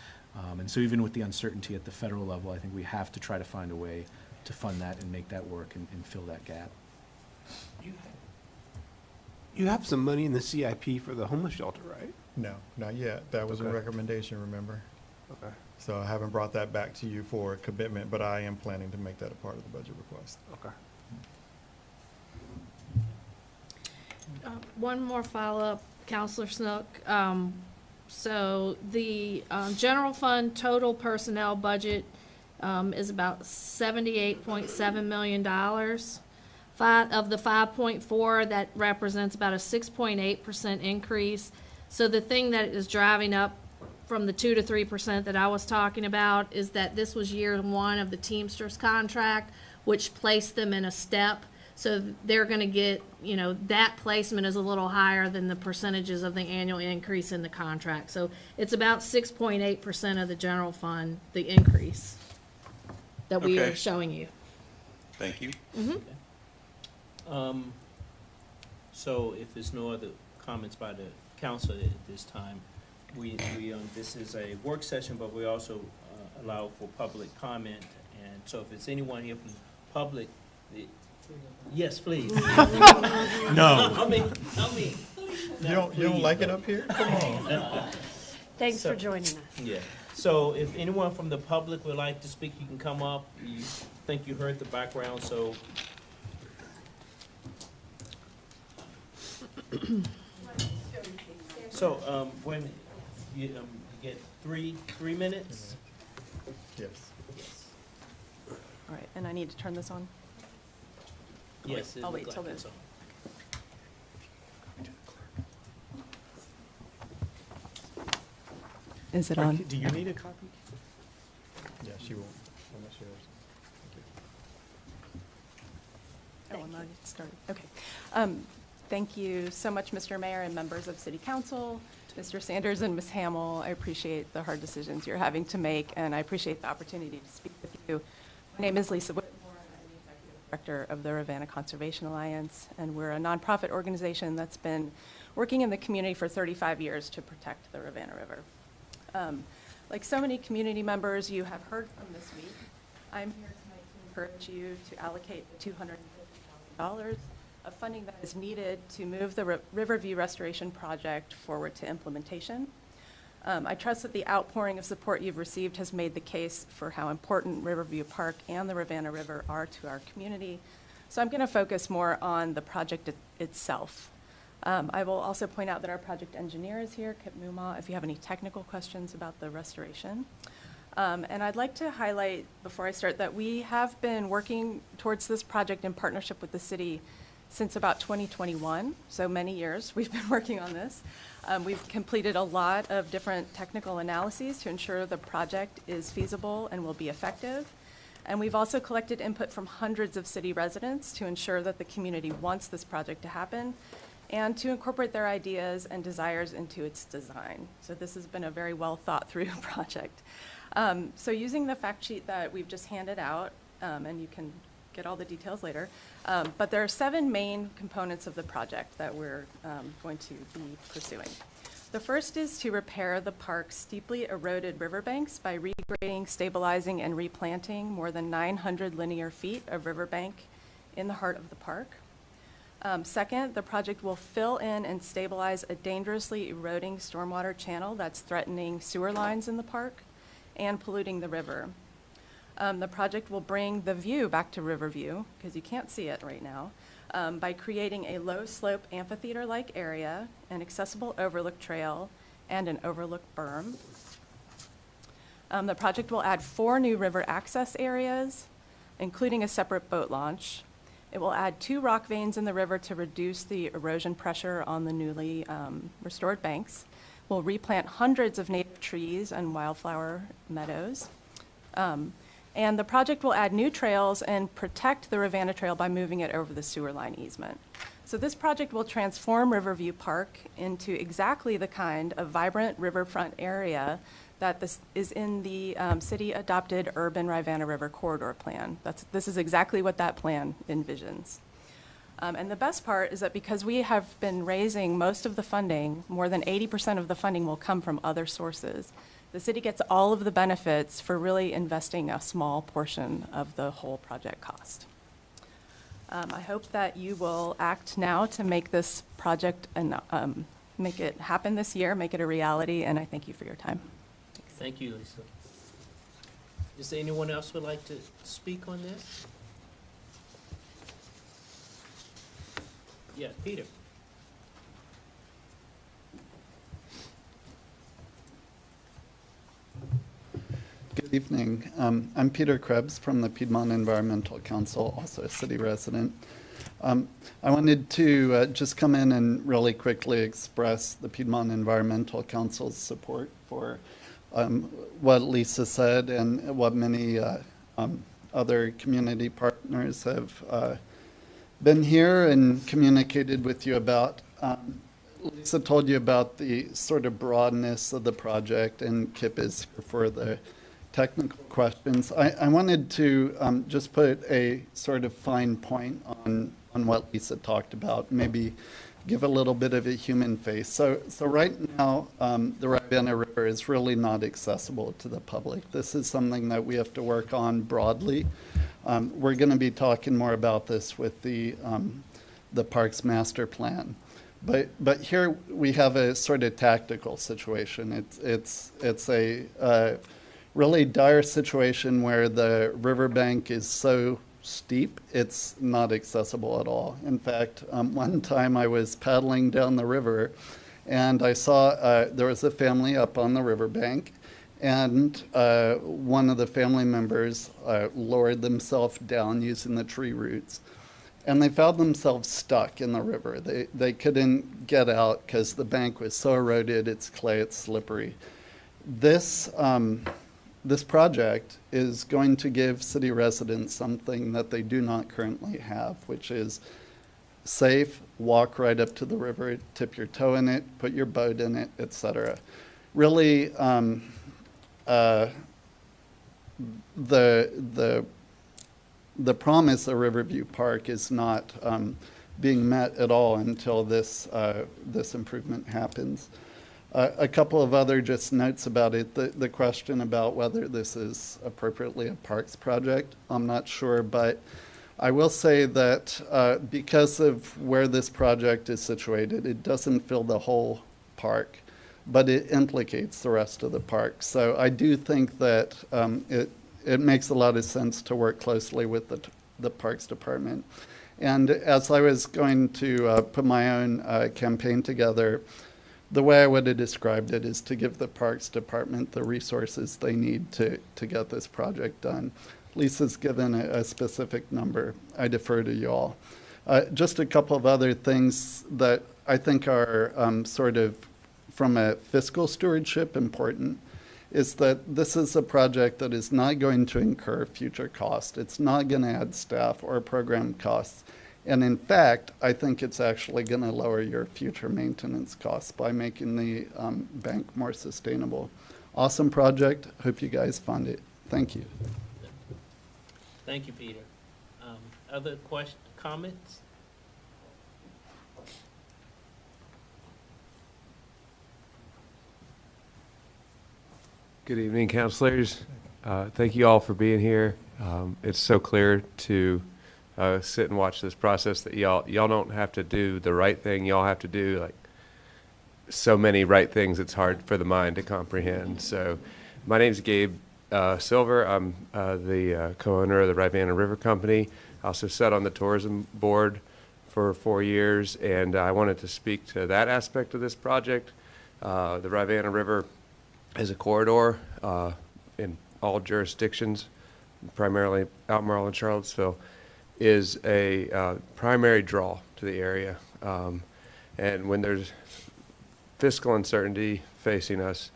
And so even with the uncertainty at the federal level, I think we have to try to find a way to fund that and make that work and fill that gap. You have some money in the CIP for the homeless shelter, right? No, not yet. That was a Okay. recommendation, remember? Okay. So I haven't brought that back to you for a commitment, but I am planning to make that a part of the budget request. Okay. One more follow-up, Counselor Snook. So the general fund total personnel budget is about $78.7 million. Of the 5.4, that represents about a 6.8% increase. So the thing that is driving up from the 2 to 3% that I was talking about is that this was year one of the Teamsters contract, which placed them in a step. So they're going to get, you know, that placement is a little higher than the percentages of the annual increase in the contract. So it's about 6.8% of the general fund, the increase that we are Okay. showing you. Thank you. So if there's no other comments by the council at this time, this is a work session, but we also allow for public comment. And so if it's anyone here from the public, yes, please. No. I mean. You don't like it up here? Come on. Thanks So- for joining us. Yeah, so if anyone from the public would like to speak, you can come up. You think you heard the background, so. So, when, you get three minutes? Yes. All right, and I need to turn this on? Yes. it I'll look wait like till then. it's on. Is it on? Do you need a copy? Yeah, she will. I'm not sure. Oh, I'm not started. Okay. Thank you so much, Mr. Mayor and members of City Council, Mr. Sanders and Ms. Hamel. I appreciate the hard decisions you're having to make, and I appreciate the opportunity to speak with you. My name is Lisa Whitmore, and I'm the Executive Director of the Rivanna Conservation Alliance, and we're a nonprofit organization that's been working in the community for 35 years to protect the Rivanna River. Like so many community members you have heard from this week, I'm here tonight to encourage you to allocate the $250,000 of funding that is needed to move the Riverview Restoration Project forward to implementation. I trust that the outpouring of support you've received has made the case for how important Riverview Park and the Rivanna River are to our community. So I'm going to focus more on the project itself. I will also point out that our project engineer is here, Kip Muma, if you have any technical questions about the restoration. And I'd like to highlight, before I start, that we have been working towards this project in partnership with the city since about 2021, so many years we've been working on this. We've completed a lot of different technical analyses to ensure the project is feasible and will be effective. And we've also collected input from hundreds of city residents to ensure that the community wants this project to happen and to incorporate their ideas and desires into its design. So this has been a very well thought through project. So using the fact sheet that we've just handed out, and you can get all the details later, but there are 7 main components of the project that we're going to be pursuing. The first is to repair the park's steeply eroded riverbanks by regrading, stabilizing, and replanting more than 900 linear feet of riverbank in the heart of the park. Second, the project will fill in and stabilize a dangerously eroding stormwater channel that's threatening sewer lines in the park and polluting the river. The project will bring the view back to Riverview, because you can't see it right now, by creating a low-slope amphitheater-like area, an accessible overlook trail, and an overlook berm. The project will add 4 new river access areas, including a separate boat launch. It will add 2 rock veins in the river to reduce the erosion pressure on the newly restored banks. We'll replant hundreds of native trees and wildflower meadows. And the project will add new trails and protect the Ravenna Trail by moving it over the sewer line easement. So this project will transform Riverview Park into exactly the kind of vibrant riverfront area that this is in the city-adopted urban Ravenna River corridor plan. This is exactly what that plan envisions. And the best part is that because we have been raising most of the funding, more than 80% of the funding will come from other sources. The city gets all of the benefits for really investing a small portion of the whole project cost. I hope that you will act now to make this project and make it happen this year, make it a reality, and I thank you for your time. Thank you, Lisa. Is there anyone else who would like to speak on this? Yes, Peter. Good evening. I'm Peter Krebs from the Piedmont Environmental Council, also a city resident. I wanted to just come in and really quickly express the Piedmont Environmental Council's support for what Lisa said and what many other community partners have been here and communicated with you about. Lisa told you about the sort of broadness of the project, and Kip is here for the technical questions. I wanted to just put a sort of fine point on what Lisa talked about, maybe give a little bit of a human face. So right now, the Ravenna River is really not accessible to the public. This is something that we have to work on broadly. We're going to be talking more about this with the park's master plan. But here we have a sort of tactical situation. It's a really dire situation where the riverbank is so steep, it's not accessible at all. In fact, one time I was paddling down the river and I saw there was a family up on the riverbank, and one of the family members lowered themselves down using the tree roots. And they found themselves stuck in the river. They couldn't get out because the bank was so eroded, it's clay, it's slippery. This project is going to give city residents something that they do not currently have, which is safe, walk right up to the river, tip your toe in it, put your boat in it, etc. Really, the promise of Riverview Park is not being met at all until this improvement happens. A couple of other just notes about it. The question about whether this is appropriately a parks project, I'm not sure, but I will say that because of where this project is situated, it doesn't fill the whole park, but it implicates the rest of the park. So I do think that it makes a lot of sense to work closely with the Parks Department. And as I was going to put my own campaign together, the way I would have described it is to give the Parks Department the resources they need to get this project done. Lisa's given a specific number. I defer to you all. Just a couple of other things that I think are sort of, from a fiscal stewardship, important, is that this is a project that is not going to incur future costs. It's not going to add staff or program costs. And in fact, I think it's actually going to lower your future maintenance costs by making the bank more sustainable. Awesome project. Hope you guys fund it. Thank you. Thank you, Peter. Other questions, comments? Good evening, counselors. Thank you all for being here. It's so clear to sit and watch this process that y'all don't have to do the right thing. Y'all have to do like so many right things. It's hard for the mind to comprehend. So, my name's Gabe Silver. I'm the co-owner of the Rivanna River Company. I also sat on the tourism board for 4 years, and I wanted to speak to that aspect of this project. The Rivanna River is a corridor in all jurisdictions, primarily Albemarle and Charlottesville, is a primary draw to the area. And when there's fiscal uncertainty facing us,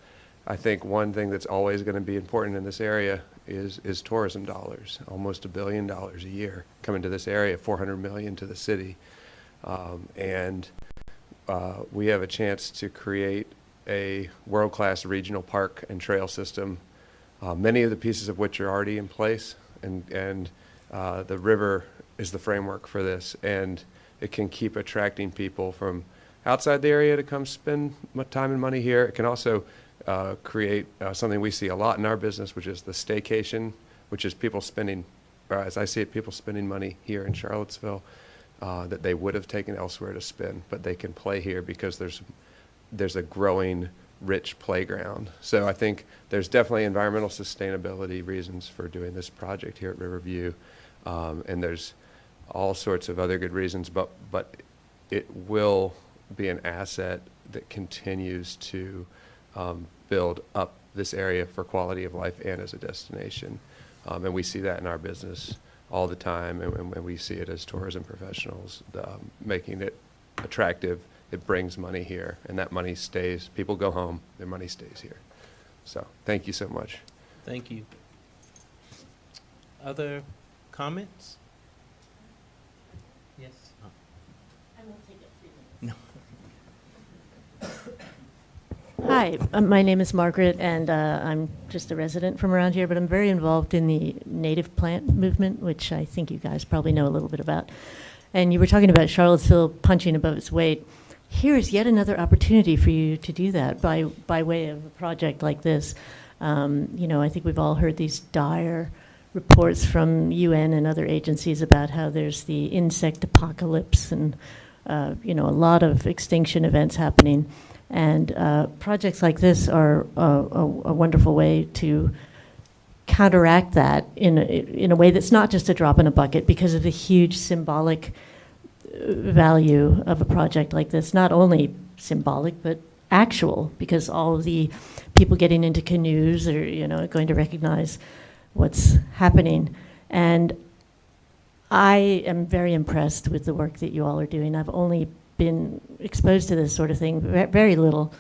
I think one thing that's always going to be important in this area is tourism dollars. Almost $1 billion a year coming to this area, $400 million to the city. We have a chance to create a world-class regional park and trail system, many of the pieces of which are already in place, and the river is the framework for this, and it can keep attracting people from outside the area to come spend time and money here. It can also create something we see a lot in our business, which is the staycation, which is people spending, or as I see it, people spending money here in Charlottesville that they would have taken elsewhere to spend, but they can play here because there's a growing, rich playground. So I think there's definitely environmental sustainability reasons for doing this project here at Riverview, and there's all sorts of other good reasons, but it will be an asset that continues to build up this area for quality of life and as a destination. And we see that in our business all the time, and we see it as tourism professionals, making it attractive. It brings money here, and that money stays. People go home, their money stays here. So thank you so much. Thank you. Other comments? Yes. I won't take up 3 minutes. No. Hi, my name is Margaret, and I'm just a resident from around here, but I'm very involved in the native plant movement, which I think you guys probably know a little bit about. And you were talking about Charlottesville punching above its weight. Here is yet another opportunity for you to do that by way of a project like this. I think we've all heard these dire reports from UN and other agencies about how there's the insect apocalypse and, a lot of extinction events happening. And projects like this are a wonderful way to counteract that in a way that's not just a drop in a bucket because of the huge symbolic value of a project like this, not only symbolic but actual, because all of the people getting into canoes are going to recognize what's happening. And I am very impressed with the work that you all are doing. I've only been exposed to this sort of thing very little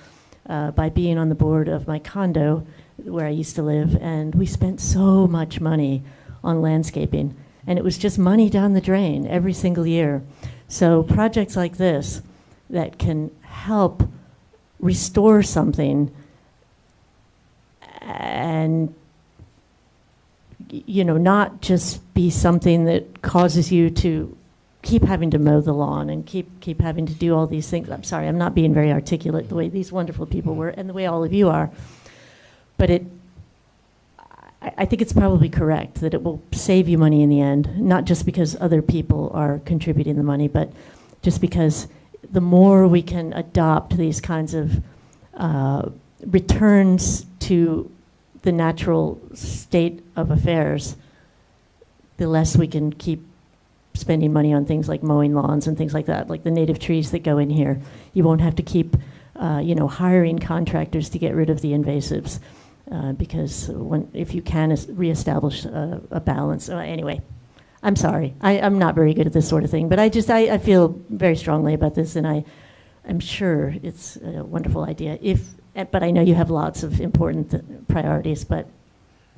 by being on the board of my condo where I used to live, and we spent so much money on landscaping, and it was just money down the drain every single year. So projects like this that can help restore something and, not just be something that causes you to keep having to mow the lawn and keep having to do all these things. I'm sorry, I'm not being very articulate the way these wonderful people were and the way all of you are. But I think it's probably correct that it will save you money in the end, not just because other people are contributing the money, but just because the more we can adopt these kinds of returns to the natural state of affairs, the less we can keep spending money on things like mowing lawns and things like that, like the native trees that go in here. You won't have to keep, hiring contractors to get rid of the invasives, because if you can reestablish a balance. Anyway, I'm sorry. I'm not very good at this sort of thing, but I feel very strongly about this, and I'm sure it's a wonderful idea. But I know you have lots of important priorities, but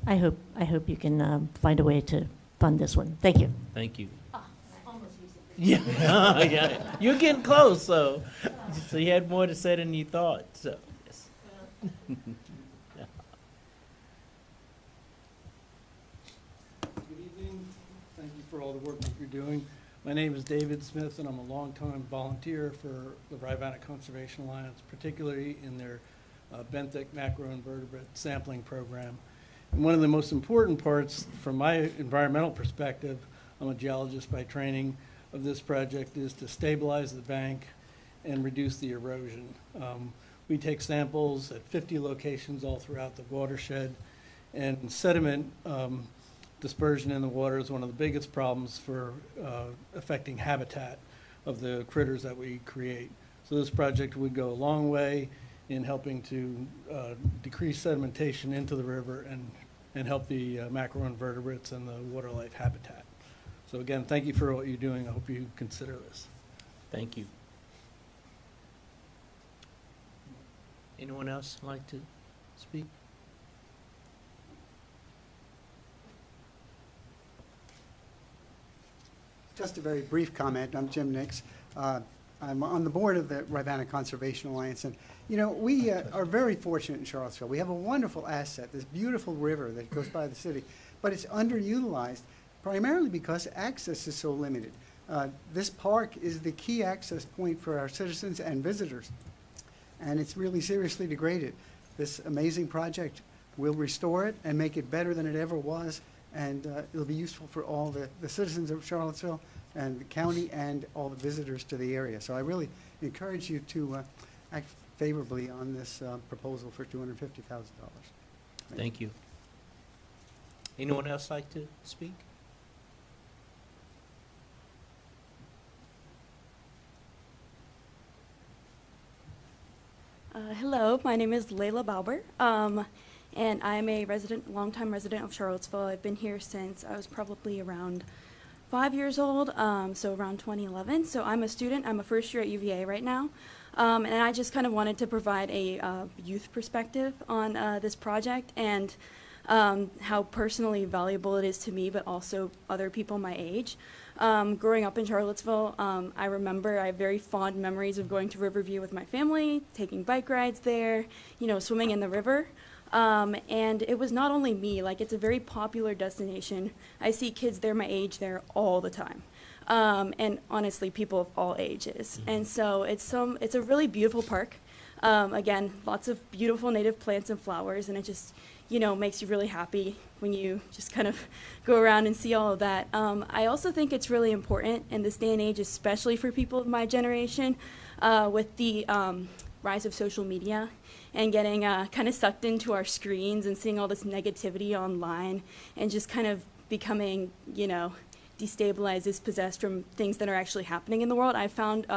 I hope you can find a way to fund this one. Thank you. Thank you. Yeah, yeah, you're getting close, so you had more to say than you thought, so. Yes. Good evening. Thank you for all the work that you're doing. My name is David Smith, and I'm a longtime volunteer for the Rivanna Conservation Alliance, particularly in their benthic macroinvertebrate sampling program. And one of the most important parts from my environmental perspective, I'm a geologist by training, of this project is to stabilize the bank and reduce the erosion. We take samples at 50 locations all throughout the watershed, and sediment dispersion in the water is one of the biggest problems for affecting habitat of the critters that we create. So this project would go a long way in helping to decrease sedimentation into the river and help the macroinvertebrates and the water life habitat. So again, thank you for what you're doing. I hope you consider this. Thank you. Anyone else like to speak? Just a very brief comment. I'm Jim Nix. I'm on the board of the Rivanna Conservation Alliance, and we are very fortunate in Charlottesville. We have a wonderful asset, this beautiful river that goes by the city, but it's underutilized primarily because access is so limited. This park is the key access point for our citizens and visitors, and it's really seriously degraded. This amazing project will restore it and make it better than it ever was, and it'll be useful for all the citizens of Charlottesville and the county and all the visitors to the area. So I really encourage you to act favorably on this proposal for $250,000. Thank you. Anyone else like to speak? Hello, my name is Layla Bauber, and I'm a longtime resident of Charlottesville. I've been here since I was probably around 5 years old, so around 2011. So I'm a student. I'm a first year at UVA right now, and I just kind of wanted to provide a youth perspective on this project and how personally valuable it is to me, but also other people my age. Growing up in Charlottesville, I remember I have very fond memories of going to Riverview with my family, taking bike rides there, swimming in the river. And it was not only me, it's a very popular destination. I see kids there my age there all the time. And honestly, people of all ages. And so it's a really beautiful park. Again, lots of beautiful native plants and flowers, and it just, makes you really happy when you just kind of go around and see all of that. I also think it's really important in this day and age, especially for people of my generation, with the rise of social media and getting kind of sucked into our screens and seeing all this negativity online and just kind of becoming, destabilized, dispossessed from things that are actually happening in the world. I found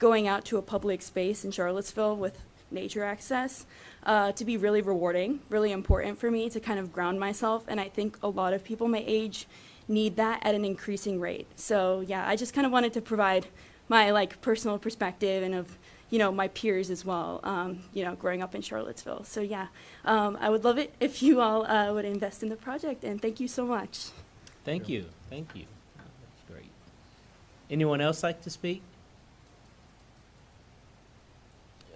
going out to a public space in Charlottesville with nature access to be really rewarding, really important for me to kind of ground myself, and I think a lot of people my age need that at an increasing rate. So yeah, I just kind of wanted to provide my personal perspective and of my peers as well, growing up in Charlottesville. So yeah, I would love it if you all would invest in the project, and thank you so much. Thank you. Thank you. That's great. Anyone else like to speak?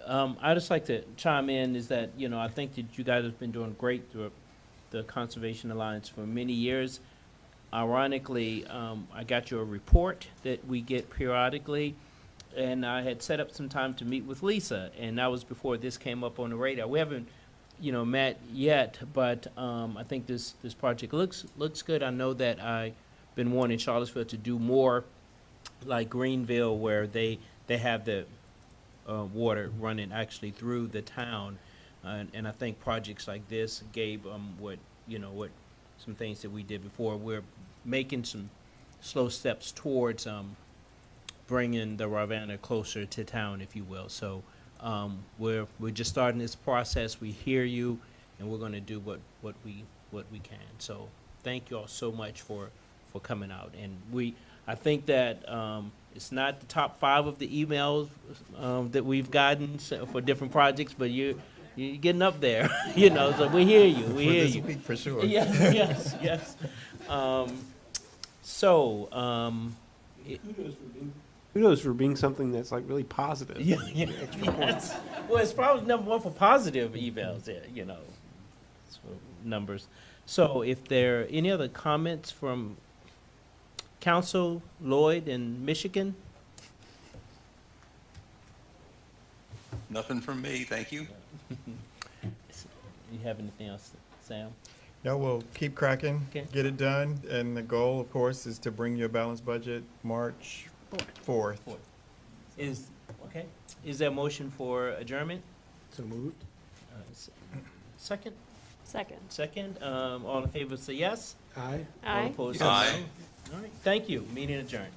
I'd just like to chime in is that, I think that you guys have been doing great through the Conservation Alliance for many years. Ironically, I got your report that we get periodically, and I had set up some time to meet with Lisa, and that was before this came up on the radar. We haven't, met yet, but I think this project looks good. I know that I've been wanting Charlottesville to do more like Greenville, where they have the water running actually through the town, and I think projects like this gave what some things that we did before. We're making some slow steps towards bringing the Ravenna closer to town, if you will. So we're just starting this process. We hear you, and we're going to do what we can. So thank you all so much for coming out. And I think that it's not the top 5 of the emails that we've gotten for different projects, but you're getting up there, you know. So we hear you. We hear you. Week, for sure. Yes. Kudos for being something that's like really positive. Yes. Well, it's probably number 1 for positive emails there, you know, so numbers. So if there are any other comments from Council, Lloyd, and Michigan? Nothing from me, thank you. You have anything else, Sam? No, we'll keep cracking, Okay. get it done, and the goal, of course, is to bring you a balanced budget March 4th. Is there a motion for adjournment? So moved. Second? Second. All in favor say yes. Aye. All opposed say no. All right, thank you. Meeting adjourned.